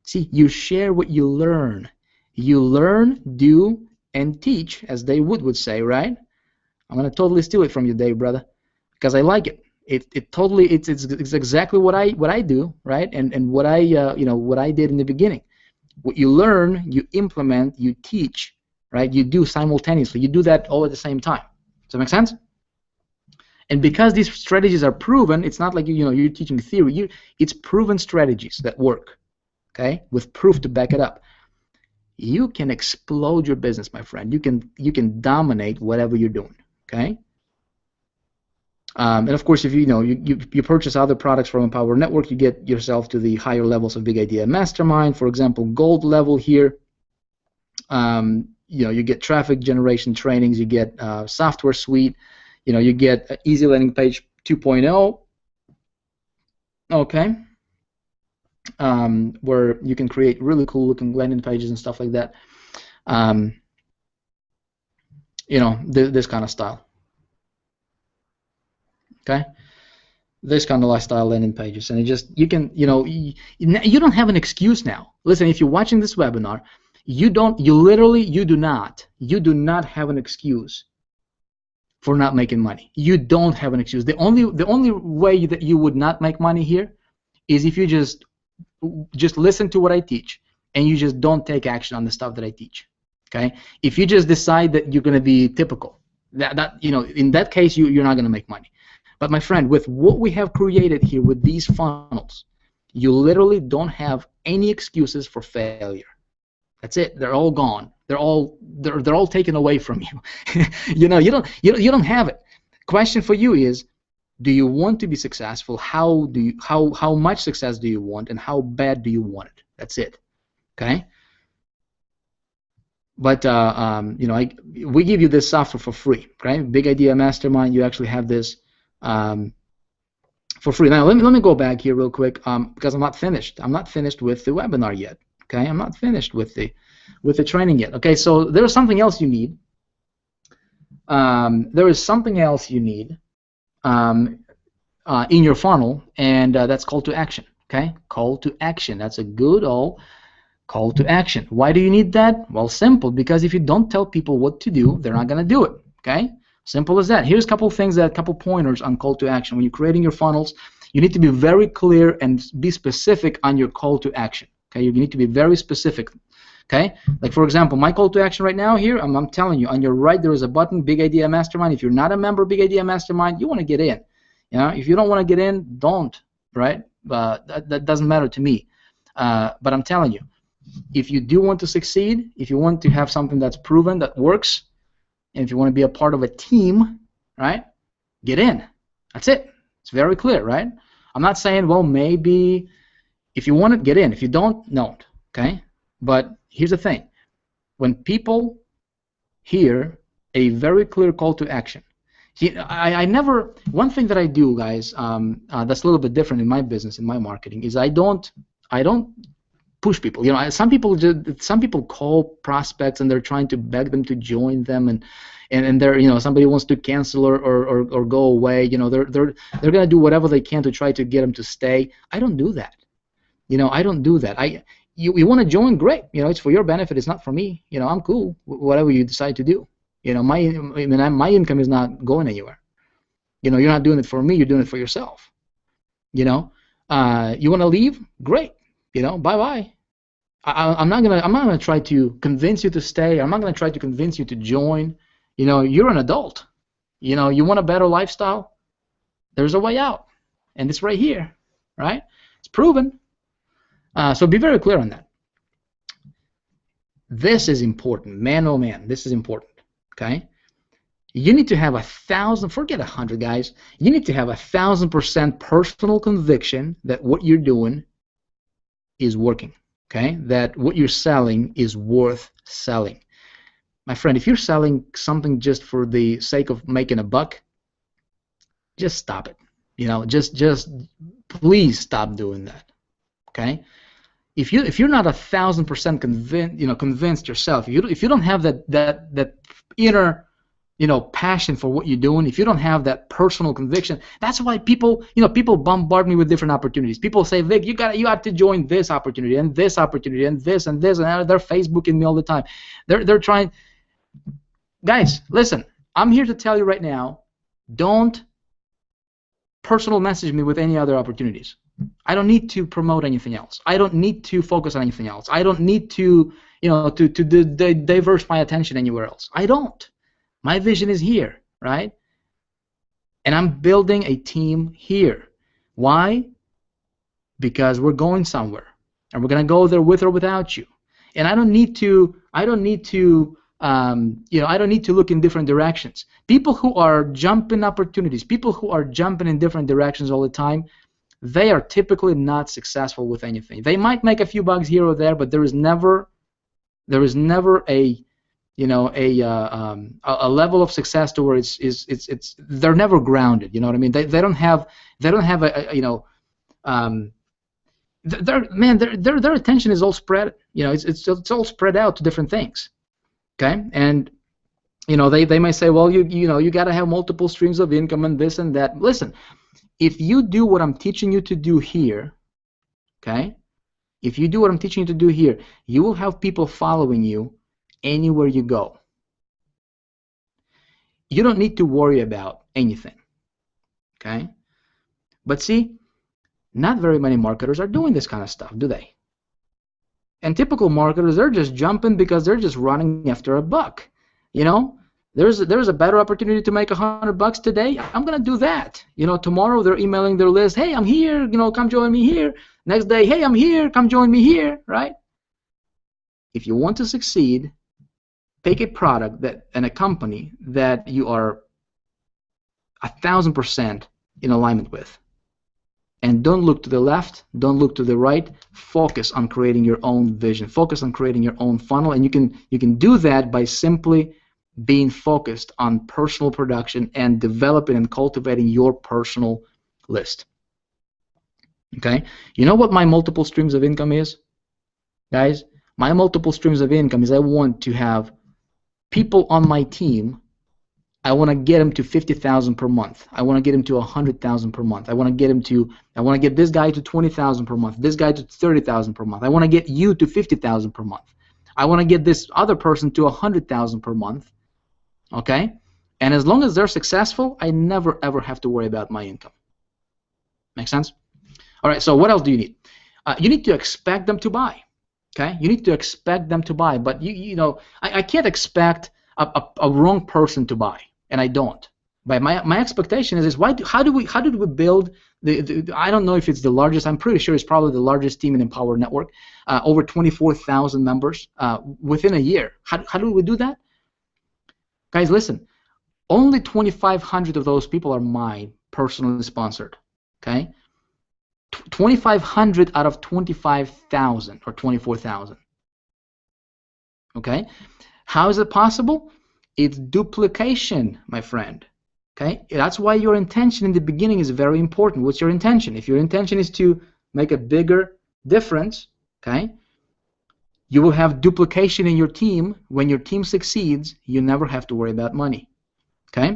See, you share what you learn. You learn, do, and teach, as Dave Wood would say, right? I'm going to totally steal it from you, Dave, brother, because I like it. It's exactly what I do, right? And what I you know, what I did in the beginning. What you learn, you implement, you teach, right? You do simultaneously. You do that all at the same time. Does that make sense? And because these strategies are proven, it's not like you know you're teaching theory. It's proven strategies that work. Okay, with proof to back it up. You can explode your business, my friend. You can dominate whatever you're doing. Okay. And of course, if you purchase other products from Empower Network, you get yourself to the higher levels of Big Idea Mastermind. For example, gold level here. You get traffic generation trainings. You get software suite. You get Easy Landing Page 2.0. Okay. Where you can create really cool looking landing pages and stuff like that. This kind of style. Okay, this kind of lifestyle landing pages, and you don't have an excuse now. Listen, if you're watching this webinar, you do not have an excuse for not making money. You don't have an excuse. The only way that you would not make money here is if you just listen to what I teach and you just don't take action on the stuff that I teach. Okay, if you just decide that you're going to be typical, in that case you're not going to make money. But my friend, with what we have created here with these funnels, you literally don't have any excuses for failure. That's it. They're all gone. They're all taken away from you. You don't have it. Question for you is, do you want to be successful? How much success do you want, and how bad do you want it? That's it. Okay. But we give you this software for free. Okay. Big Idea Mastermind. You actually have this for free. Now let me go back here real quick because I'm not finished. I'm not finished with the webinar yet. Okay. I'm not finished with the training yet. Okay. So there is something else you need. There is something else you need. In your funnel, and that's call to action. Okay, call to action. That's a good old call to action. Why do you need that? Well, simple. Because if you don't tell people what to do, they're not going to do it. Okay, simple as that. Here's a couple things, a couple pointers on call to action. When you're creating your funnels, you need to be very clear and be specific on your call to action. Okay, you need to be very specific. Okay, like for example, my call to action right now here, I'm telling you, on your right there is a button, Big Idea Mastermind. If you're not a member of Big Idea Mastermind, you want to get in. If you don't want to get in, don't, right? That doesn't matter to me. But I'm telling you, if you do want to succeed, if you want to have something that's proven, that works, and if you want to be a part of a team, right, get in. That's it. It's very clear, right? I'm not saying, well, maybe if you want to, get in. If you don't, don't, okay? But here's the thing. When people hear a very clear call to action, see, I never. One thing that I do, guys, that's a little bit different in my business, in my marketing, is I don't push people. Some people call prospects and they're trying to beg them to join them, and they're somebody wants to cancel or go away. They're gonna do whatever they can to try to get them to stay. I don't do that. I don't do that. You want to join? Great. It's for your benefit. It's not for me. I'm cool. Whatever you decide to do. My income is not going anywhere. You're not doing it for me. You're doing it for yourself. You want to leave? Great. Bye bye. I'm not gonna try to convince you to stay. I'm not gonna try to convince you to join. You're an adult. You want a better lifestyle? There's a way out, and it's right here, right? It's proven. So be very clear on that. This is important, man. Oh man, this is important. Okay. You need to have 1,000. Forget 100, guys. You need to have 1,000% personal conviction that what you're doing is working. Okay, that what you're selling is worth selling. My friend, if you're selling something just for the sake of making a buck, just stop it. Just please stop doing that. Okay, if you're not 1,000% convinced yourself, if you don't have that inner passion for what you're doing, if you don't have that personal conviction, that's why people bombard me with different opportunities. People say, Vic, you have to join this opportunity and this opportunity and this and this, and they're Facebooking me all the time. They're trying. Guys, listen, I'm here to tell you right now, don't personal message me with any other opportunities. I don't need to promote anything else. I don't need to focus on anything else. I don't need to divert my attention anywhere else. I don't. My vision is here, right? And I'm building a team here. Why? Because we're going somewhere, and we're gonna go there with or without you. And I don't need to look in different directions. People who are jumping opportunities, people who are jumping in different directions all the time, they are typically not successful with anything. They might make a few bucks here or there, but there is never a level of success to where they're never grounded. You know what I mean? They don't have their attention is all spread. It's all spread out to different things. Okay, and they may say, well, you got to have multiple streams of income and this and that. Listen, if you do what I'm teaching you to do here, okay, if you do what I'm teaching you to do here, you will have people following you anywhere you go. You don't need to worry about anything, okay? But see, not very many marketers are doing this kind of stuff, do they? And typical marketers, they're just jumping because they're just running after a buck. There's a better opportunity to make $100 today. I'm gonna do that. Tomorrow they're emailing their list. Hey, I'm here. Come join me here. Next day, hey, I'm here. Come join me here. Right? If you want to succeed, pick a product and a company that you are 1,000% in alignment with. And don't look to the left, don't look to the right. Focus on creating your own vision. Focus on creating your own funnel, and you can do that by simply being focused on personal production and developing and cultivating your personal list. Okay? You know what my multiple streams of income is? Guys, my multiple streams of income is I want to have people on my team. I want to get them to 50,000 per month. I want to get them to 100,000 per month. I want to get this guy to 20,000 per month. This guy to 30,000 per month. I want to get you to 50,000 per month. I want to get this other person to 100,000 per month. Okay? And as long as they're successful, I never ever have to worry about my income. Make sense? All right. So what else do you need? You need to expect them to buy. Okay? You need to expect them to buy, but I can't expect a wrong person to buy. And I don't. But my expectation is how did we build the I don't know if it's the largest. I'm pretty sure it's probably the largest team in Empower Network, over 24,000 members within a year. How do we do that? Guys, listen. Only 2,500 of those people are mine, personally sponsored. Okay, 2,500 out of 25,000 or 24,000. Okay, how is it possible? It's duplication, my friend. Okay, that's why your intention in the beginning is very important. What's your intention? If your intention is to make a bigger difference, okay, You will have duplication in your team. When your team succeeds, you never have to worry about money. Okay?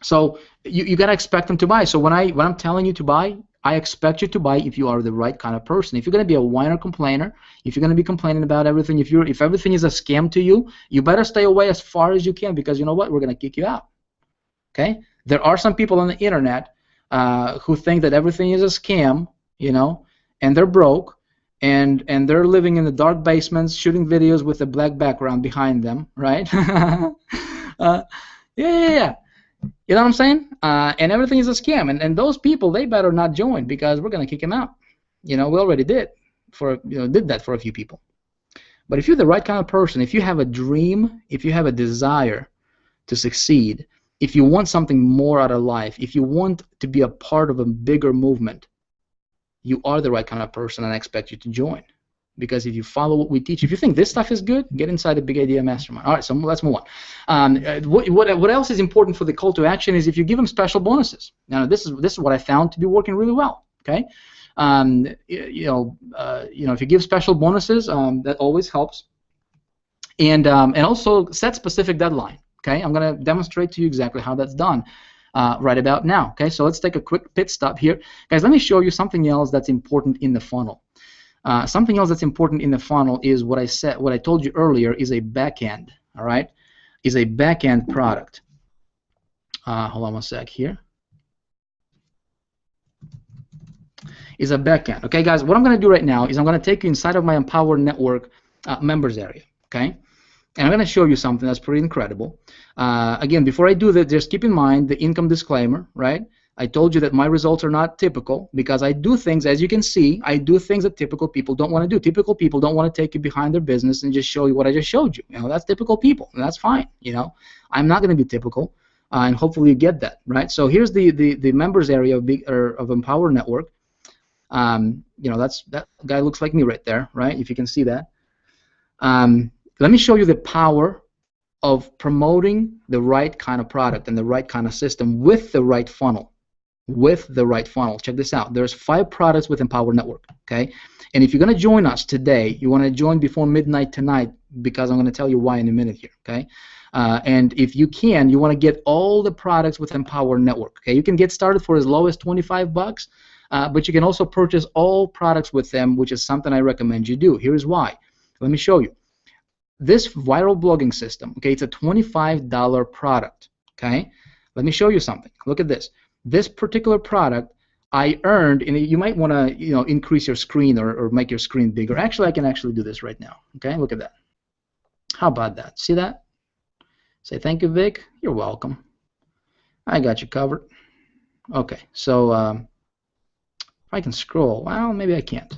So you gotta expect them to buy. So when I'm telling you to buy, I expect you to buy if you are the right kind of person. If you're gonna be a whiner complainer, if you're gonna be complaining about everything, if everything is a scam to you, you better stay away as far as you can, because you know what? We're gonna kick you out. Okay? There are some people on the internet who think that everything is a scam, you know, and they're broke, and they're living in the dark basements, shooting videos with a black background behind them, right? Yeah. You know what I'm saying? And everything is a scam, and those people, they better not join, because we're gonna kick them out. You know, we already did that for a few people. But if you're the right kind of person, if you have a dream, if you have a desire to succeed, if you want something more out of life, if you want to be a part of a bigger movement, you are the right kind of person, and I expect you to join. Because if you follow what we teach, if you think this stuff is good, get inside the Big Idea Mastermind. All right, so let's move on. What else is important for the call to action is if you give them special bonuses. Now, this is what I found to be working really well. Okay, if you give special bonuses, that always helps. And also set specific deadline. Okay, I'm going to demonstrate to you exactly how that's done right about now. Okay, so let's take a quick pit stop here, guys. Let me show you something else that's important in the funnel. Something else that's important in the funnel is what I told you earlier is a backend. All right, is a backend product. Hold on one sec here. Is a backend. Okay, guys. What I'm going to do right now is I'm going to take you inside of my Empower Network members area. Okay, and I'm going to show you something that's pretty incredible. Again, before I do that, just keep in mind the income disclaimer, right? I told you that my results are not typical, because I do things, as you can see, I do things that typical people don't want to do. Typical people don't want to take you behind their business and just show you what I just showed you. You know, that's typical people, and that's fine. You know, I'm not going to be typical, and hopefully you get that, right? So here's the members area of Empower Network. That guy looks like me right there, right? If you can see that. Let me show you the power of promoting the right kind of product and the right kind of system with the right funnel. Check this out. There's 5 products with Empower Network, okay? And if you're going to join us today, you want to join before midnight tonight, because I'm going to tell you why in a minute here, okay? And if you want to get all the products with Empower Network, okay? You can get started for as low as $25, but you can also purchase all products with them, which is something I recommend you do. Here's why. Let me show you. This viral blogging system, okay, it's a $25 product, okay? Let me show you something. Look at this. This particular product I earned, and you might want to increase your screen or make your screen bigger. Actually, I can actually do this right now. Okay, look at that. How about that? See that? Say thank you, Vic. You're welcome. I got you covered. Okay, so if I can scroll, well, maybe I can't.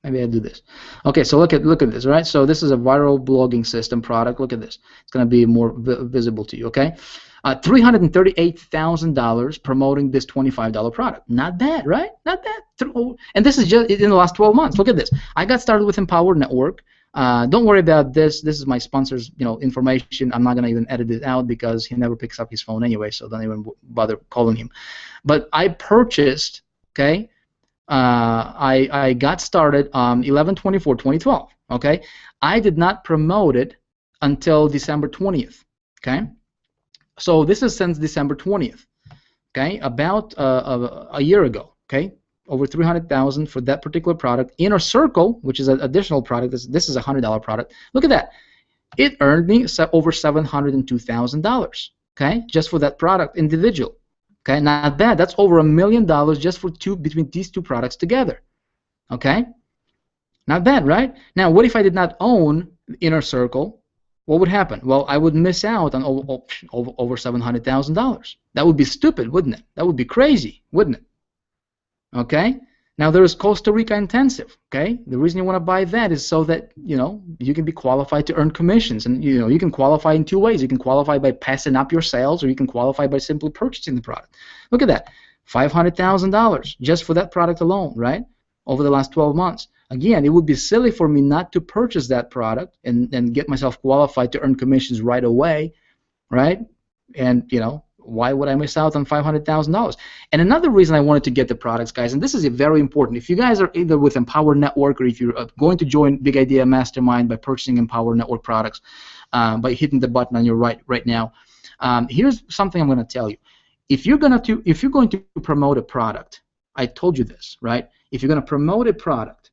Maybe I do this. Okay, so look at this, right? So this is a viral blogging system product. Look at this. It's going to be more visible to you. Okay. $338,000 promoting this $25 product. Not bad, right? Not bad. And this is just in the last 12 months. Look at this. I got started with Empower Network. Don't worry about this. This is my sponsor's, information. I'm not gonna even edit it out because he never picks up his phone anyway. So don't even bother calling him. But I purchased. Okay. I got started 11/24/2012. Okay. I did not promote it until December 20th. Okay. So this is since December 20th, okay, about a year ago, okay, over $300,000 for that particular product. Inner Circle, which is an additional product, this is a $100 product. Look at that. It earned me over $702,000, okay, just for that product individual, okay, not bad. That's over $1 million just for between these 2 products together, okay, not bad, right? Now, what if I did not own Inner Circle? What would happen? Well, I would miss out on over $700,000. That would be stupid, wouldn't it? That would be crazy, wouldn't it? Okay. Now there is Costa Rica Intensive. Okay. The reason you want to buy that is so that you can be qualified to earn commissions, and you can qualify in 2 ways. You can qualify by passing up your sales, or you can qualify by simply purchasing the product. Look at that, $500,000 just for that product alone, right? Over the last 12 months. Again, it would be silly for me not to purchase that product and get myself qualified to earn commissions right away, right? And why would I miss out on $500,000? And another reason I wanted to get the products, guys, and this is very important. If you guys are either with Empower Network, or if you're going to join Big Idea Mastermind by purchasing Empower Network products, by hitting the button on your right now, here's something I'm going to tell you. If you're going to promote a product, I told you this, right? If you're going to promote a product,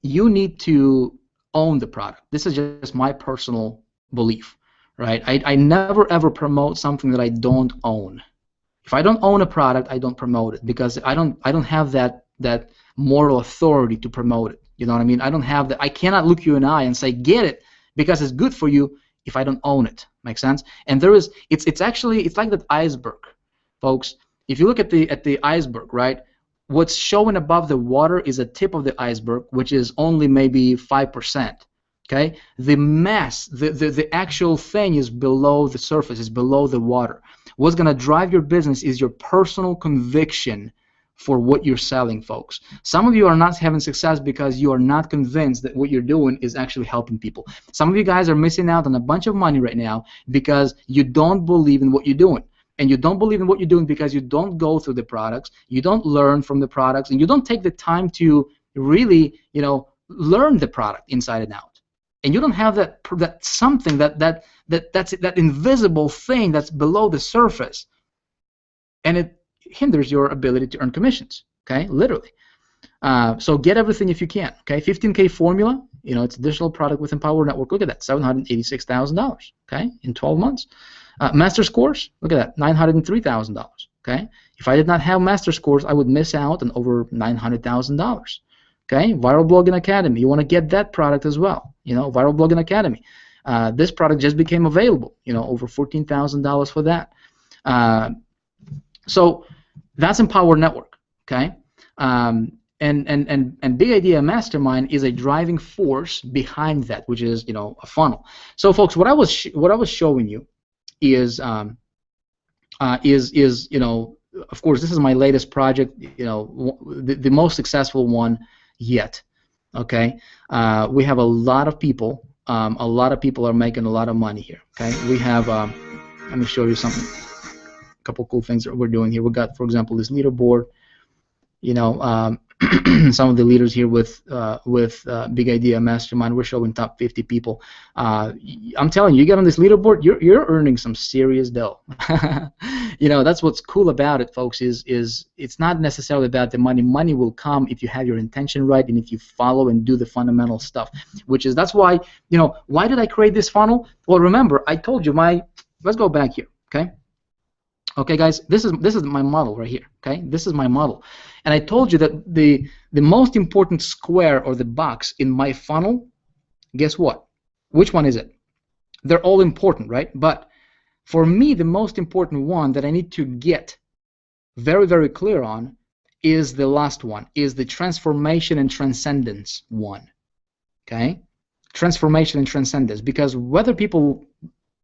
you need to own the product. This is just my personal belief, right? I never ever promote something that I don't own. If I don't own a product, I don't promote it, because I don't have that moral authority to promote it. You know what I mean? I don't have that. I cannot look you in the eye and say get it because it's good for you if I don't own it. Make sense? And it's like that iceberg, folks. If you look at the iceberg, right? What's showing above the water is a tip of the iceberg, which is only maybe 5%. Okay, the mass, the actual thing is below the surface, is below the water. What's going to drive your business is your personal conviction for what you're selling, folks. Some of you are not having success because you are not convinced that what you're doing is actually helping people. Some of you guys are missing out on a bunch of money right now because you don't believe in what you're doing. And you don't believe in what you're doing because you don't go through the products, you don't learn from the products, and you don't take the time to really, learn the product inside and out. And you don't have that something that invisible thing that's below the surface, and it hinders your ability to earn commissions. Okay, literally. So get everything if you can. Okay, 15K formula. It's additional product with Empower Network. Look at that, $786,000. Okay, in 12 months. Master's course, look at that, $903,000. Okay, if I did not have Master's course, I would miss out on over $900,000. Okay, Viral Blogging Academy, you want to get that product as well. Viral Blogging Academy. This product just became available. Over $14,000 for that. So that's Empower Network. Okay, and Big Idea Mastermind is a driving force behind that, which is a funnel. So folks, what I was showing you is of course, this is my latest project, the most successful one yet. Okay, we have a lot of people are making a lot of money here. Okay, we have let me show you something, a couple cool things that we're doing here. We got, for example, this leaderboard. Some of the leaders here with Big Idea Mastermind, we're showing top 50 people. I'm telling you, you get on this leaderboard, you're earning some serious dough. That's what's cool about it, folks. Is it's not necessarily about the money. Money will come if you have your intention right and if you follow and do the fundamental stuff. That's why why did I create this funnel? Well, remember, I told you let's go back here. Okay, guys, this is my model right here. Okay, this is my model, and I told you that the most important square or the box in my funnel, guess what? Which one is it? They're all important, right? But for me, the most important one that I need to get very, very clear on is the last one, is the transformation and transcendence one. Okay, transformation and transcendence, because whether people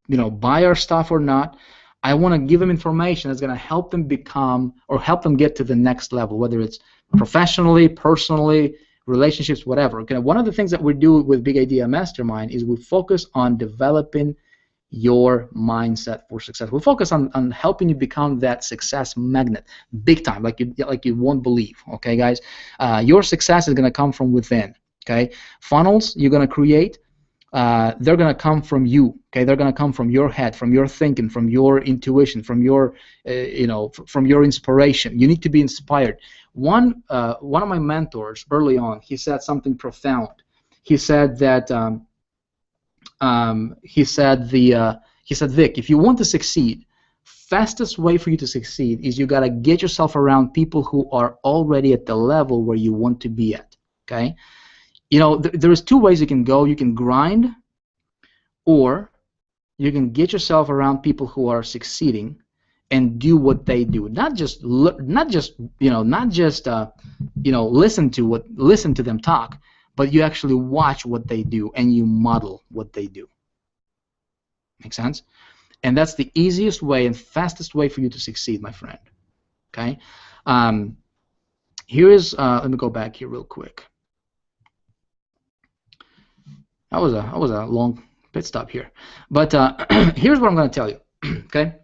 buy our stuff or not, I want to give them information that's going to help them become or help them get to the next level, whether it's professionally, personally, relationships, whatever. Okay, one of the things that we do with Big Idea Mastermind is we focus on developing your mindset for success. We focus on helping you become that success magnet, big time, like you won't believe. Okay, guys, your success is going to come from within. Okay, funnels you're going to create. They're going to come from you. Okay, they're going to come from your head, from your thinking, from your intuition, from your from your inspiration. You need to be inspired. One of my mentors early on, he said something profound. He said that he said, Vick, if you want to succeed, fastest way for you to succeed is you got to get yourself around people who are already at the level where you want to be at. Okay. There's two ways you can go. You can grind, or you can get yourself around people who are succeeding and do what they do. Not just listen to them talk, but you actually watch what they do and you model what they do. Make sense? And that's the easiest way and fastest way for you to succeed, my friend. Okay. Here is. Let me go back here real quick. That was a long pit stop here, but here's what I'm going to tell you. Okay,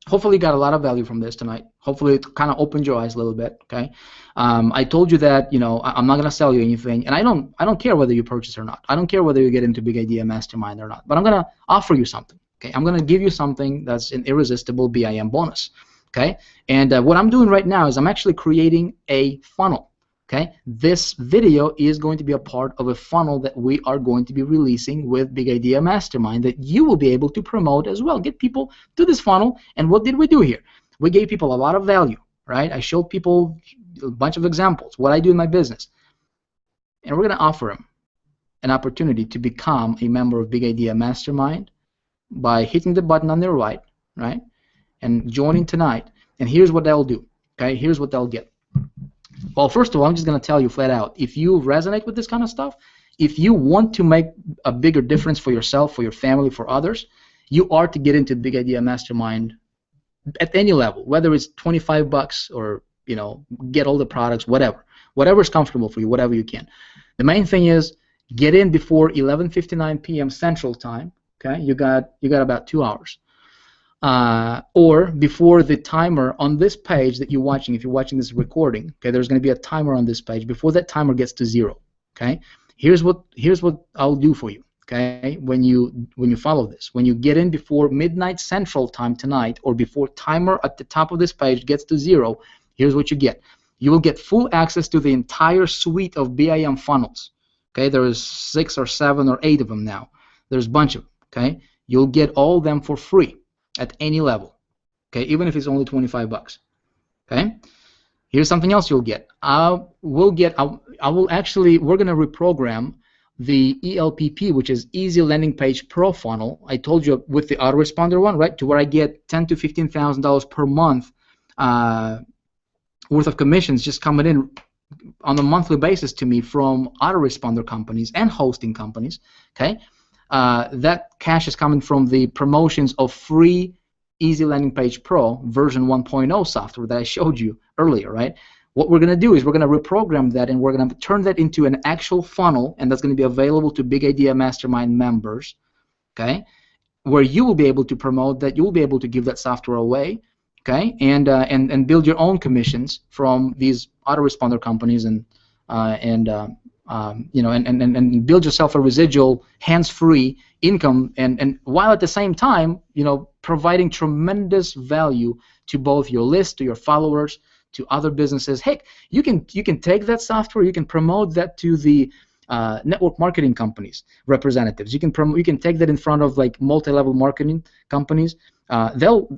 Hopefully you got a lot of value from this tonight. Hopefully it kind of opened your eyes a little bit. Okay, I told you that, you know, I'm not gonna sell you anything, and I don't care whether you purchase or not. I don't care whether you get into Big Idea Mastermind or not. But I'm gonna offer you something. Okay, I'm gonna give you something that's an irresistible BIM bonus. Okay, and what I'm doing right now is I'm actually creating a funnel. Okay, this video is going to be a part of a funnel that we are going to be releasing with Big Idea Mastermind that you will be able to promote as well. Get people to this funnel. And what did we do here? We gave people a lot of value, right? I showed people a bunch of examples, what I do in my business. And we're going to offer them an opportunity to become a member of Big Idea Mastermind by hitting the button on their right, and joining tonight. And here's what they'll do. Okay, here's what they'll get. Well, first of all, I'm just going to tell you flat out, if you resonate with this kind of stuff, if you want to make a bigger difference for yourself, for your family, for others, you are to get into Big Idea Mastermind at any level, whether it's 25 bucks or, you know, get all the products, whatever is comfortable for you, whatever you can. The main thing is get in before 11:59 p.m. Central Time. Okay, you got about 2 hours. Or before the timer on this page that you're watching, if you're watching this recording, okay, there's going to be a timer on this page. Before that timer gets to 0, okay, here's what I'll do for you, okay, when you follow this. When you get in before midnight Central Time tonight, or before timer at the top of this page gets to 0, here's what you get. You will get full access to the entire suite of BIM funnels. Okay, there's 6 or 7 or 8 of them now. There's a bunch of them. Okay, you'll get all of them for free at any level, okay, even if it's only 25 bucks. Okay, here's something else you'll get. We're going to reprogram the ELPP, which is Easy Landing Page Pro funnel. I told you with the autoresponder one, right, to where I get $10,000 to $15,000 per month worth of commissions just coming in on a monthly basis to me from autoresponder companies and hosting companies. Okay. That cash is coming from the promotions of free Easy Landing Page Pro version 1.0 software that I showed you earlier, right? What we're going to do is we're going to reprogram that, and we're going to turn that into an actual funnel, and that's going to be available to Big Idea Mastermind members, okay, where you will be able to promote that, you will be able to give that software away, okay, and build your own commissions from these autoresponder companies and you know, and build yourself a residual hands-free income, and while at the same time, you know, providing tremendous value to both your list, to your followers, to other businesses. Heck, you can take that software, you can promote that to the network marketing companies representatives. You can take that in front of like multi-level marketing companies. They'll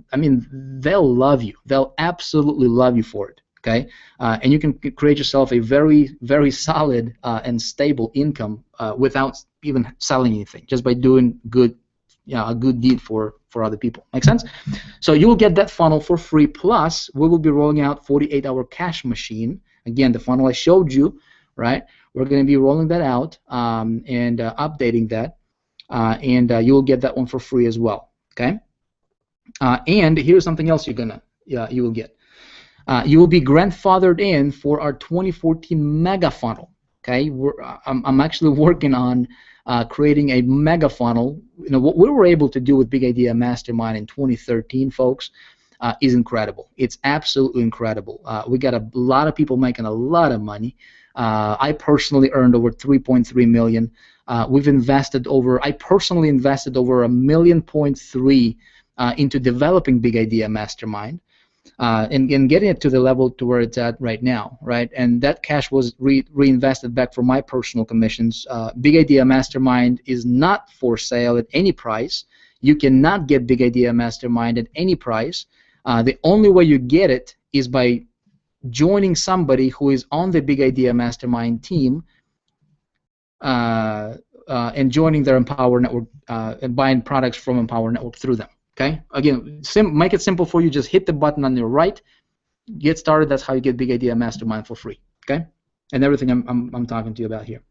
love you. They'll absolutely love you for it. Okay, and you can create yourself a very, very solid and stable income without even selling anything, just by doing good, a good deed for other people. Make sense? So you will get that funnel for free. Plus, we will be rolling out 48-hour cash machine. Again, the funnel I showed you, right? We're going to be rolling that out and updating that, and you will get that one for free as well. Okay, and here's something else you will get. You will be grandfathered in for our 2014 mega funnel. Okay, I'm actually working on creating a mega funnel. You know, what we were able to do with Big Idea Mastermind in 2013, folks, is incredible. It's absolutely incredible. We got a lot of people making a lot of money. I personally earned over $3.3 million. I personally invested over $1.3 million into developing Big Idea Mastermind. And getting it to the level to where it's at right now, right? And that cash was reinvested back for my personal commissions. Big Idea Mastermind is not for sale at any price. You cannot get Big Idea Mastermind at any price. The only way you get it is by joining somebody who is on the Big Idea Mastermind team and joining their Empower Network and buying products from Empower Network through them. Okay. Again, make it simple for you. Just hit the button on your right. Get started. That's how you get Big Idea Mastermind for free. Okay. And everything I'm talking to you about here.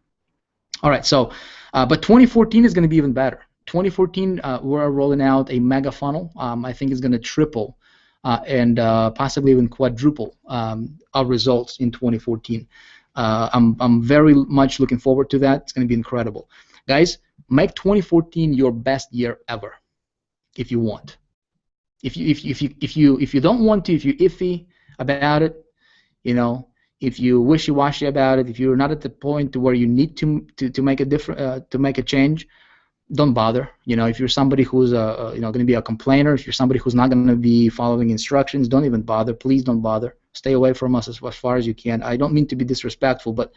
All right. So, but 2014 is going to be even better. 2014, we're rolling out a mega funnel. I think it's going to triple and possibly even quadruple our results in 2014. I'm very much looking forward to that. It's going to be incredible, guys. Make 2014 your best year ever. If you want. If you don't want to, if you're iffy about it, you know, if you wishy-washy about it, if you're not at the point to where you need to make a to make a change, don't bother. You know, if you're somebody who's going to be a complainer, if you're somebody who's not going to be following instructions, don't even bother. Please don't bother. Stay away from us as far as you can. I don't mean to be disrespectful, but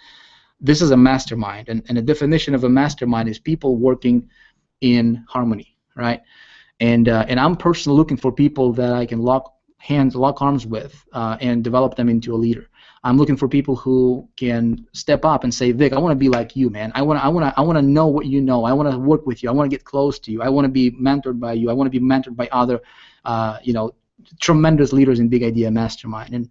this is a mastermind, and the definition of a mastermind is people working in harmony, right? And I'm personally looking for people that I can lock arms with, and develop them into a leader. I'm looking for people who can step up and say, Vic, I want to be like you, man. I want to know what you know. I want to work with you. I want to get close to you. I want to be mentored by you. I want to be mentored by other, tremendous leaders in Big Idea Mastermind. And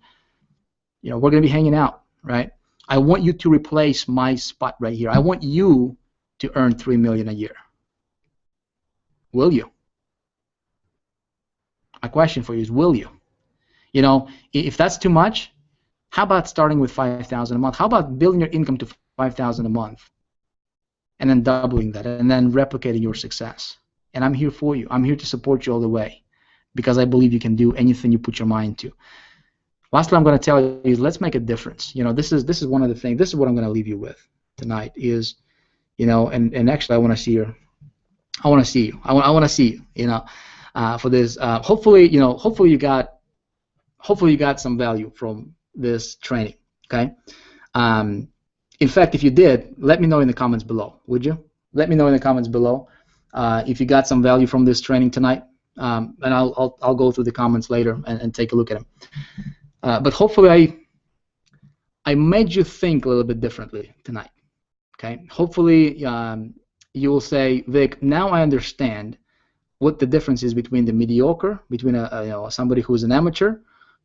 we're going to be hanging out, right? I want you to replace my spot right here. I want you to earn $3 million a year. Will you? My question for you is, will you? If that's too much, how about starting with $5,000 a month? How about building your income to $5,000 a month, and then doubling that, and then replicating your success? And I'm here for you. I'm here to support you all the way, because I believe you can do anything you put your mind to. Last thing I'm going to tell you is, let's make a difference. This is one of the things. This is what I'm going to leave you with tonight. Is, and actually I want to see you. I want to see you. I want to see you. For this, hopefully you got some value from this training. Okay. In fact, if you did, let me know in the comments below. Would you? Let me know in the comments below if you got some value from this training tonight, and I'll go through the comments later and take a look at them. But hopefully I made you think a little bit differently tonight. Okay. Hopefully you will say, Vic, now I understand what the difference is between the mediocre, between somebody who's an amateur,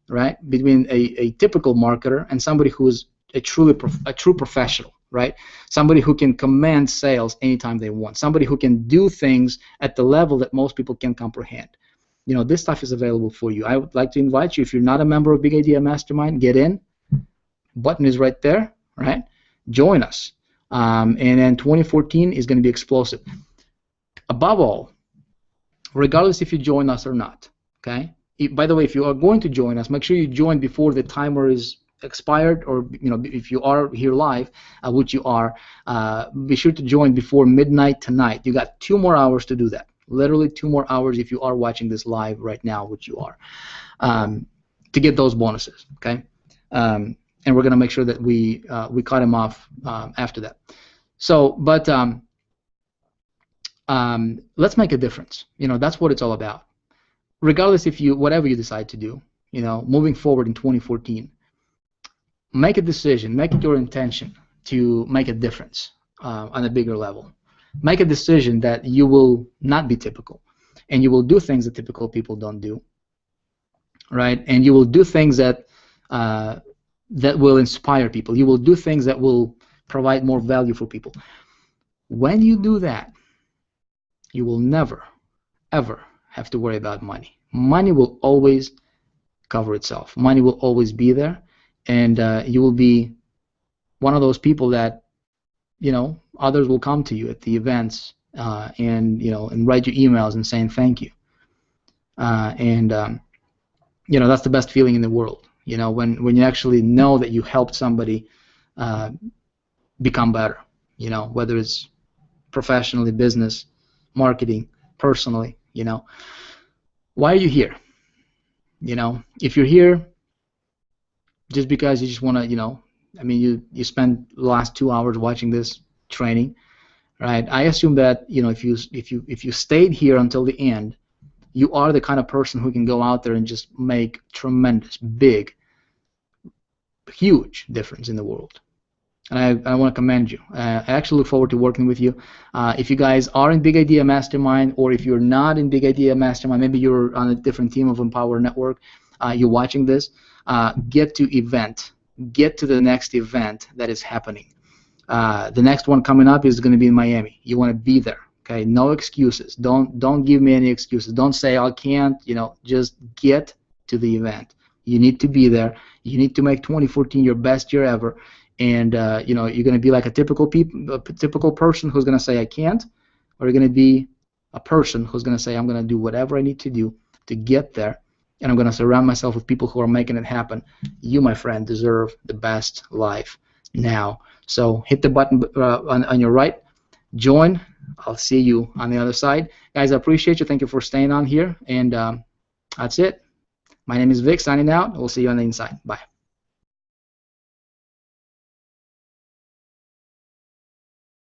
right? Between a typical marketer and somebody who's a true professional, right? Somebody who can command sales anytime they want. Somebody who can do things at the level that most people can comprehend. This stuff is available for you. I would like to invite you, if you're not a member of Big Idea Mastermind, get in. Button is right there, right? Join us. And then 2014 is going to be explosive. Above all, regardless if you join us or not, okay? By the way, if you are going to join us, make sure you join before the timer is expired, or if you are here live, which you are, be sure to join before midnight tonight. You got 2 more hours to do that. Literally 2 more hours if you are watching this live right now, which you are, to get those bonuses, okay? And we're gonna make sure that we cut them off after that. So, but let's make a difference. That's what it's all about. Regardless if whatever you decide to do, moving forward in 2014, make a decision, make it your intention to make a difference on a bigger level. Make a decision that you will not be typical, and you will do things that typical people don't do, right? And you will do things that that will inspire people. You will do things that will provide more value for people. When you do that, you will never, ever have to worry about money. Money will always cover itself. Money will always be there, and you will be one of those people that, others will come to you at the events and write you emails and saying thank you. That's the best feeling in the world. When you actually know that you helped somebody become better. Whether it's professionally, business, marketing, personally. Why are you here? If you're here just because you just want to, you spent the last 2 hours watching this training, right? I assume that if you stayed here until the end, you are the kind of person who can go out there and just make tremendous, big, huge difference in the world. And I want to commend you. I actually look forward to working with you. If you guys are in Big Idea Mastermind, or if you're not in Big Idea Mastermind, maybe you're on a different team of Empower Network, you're watching this, get to the next event that is happening. The next one coming up is going to be in Miami. You want to be there. Okay, no excuses. Don't give me any excuses. Don't say I can't. Just get to the event. You need to be there. You need to make 2014 your best year ever. And you're going to be like a typical person who's going to say I can't, or you're going to be a person who's going to say I'm going to do whatever I need to do to get there, and I'm going to surround myself with people who are making it happen. You, my friend, deserve the best life now. So hit the button on your right, join. I'll see you on the other side. Guys, I appreciate you. Thank you for staying on here, and that's it. My name is Vic, signing out. We'll see you on the inside. Bye.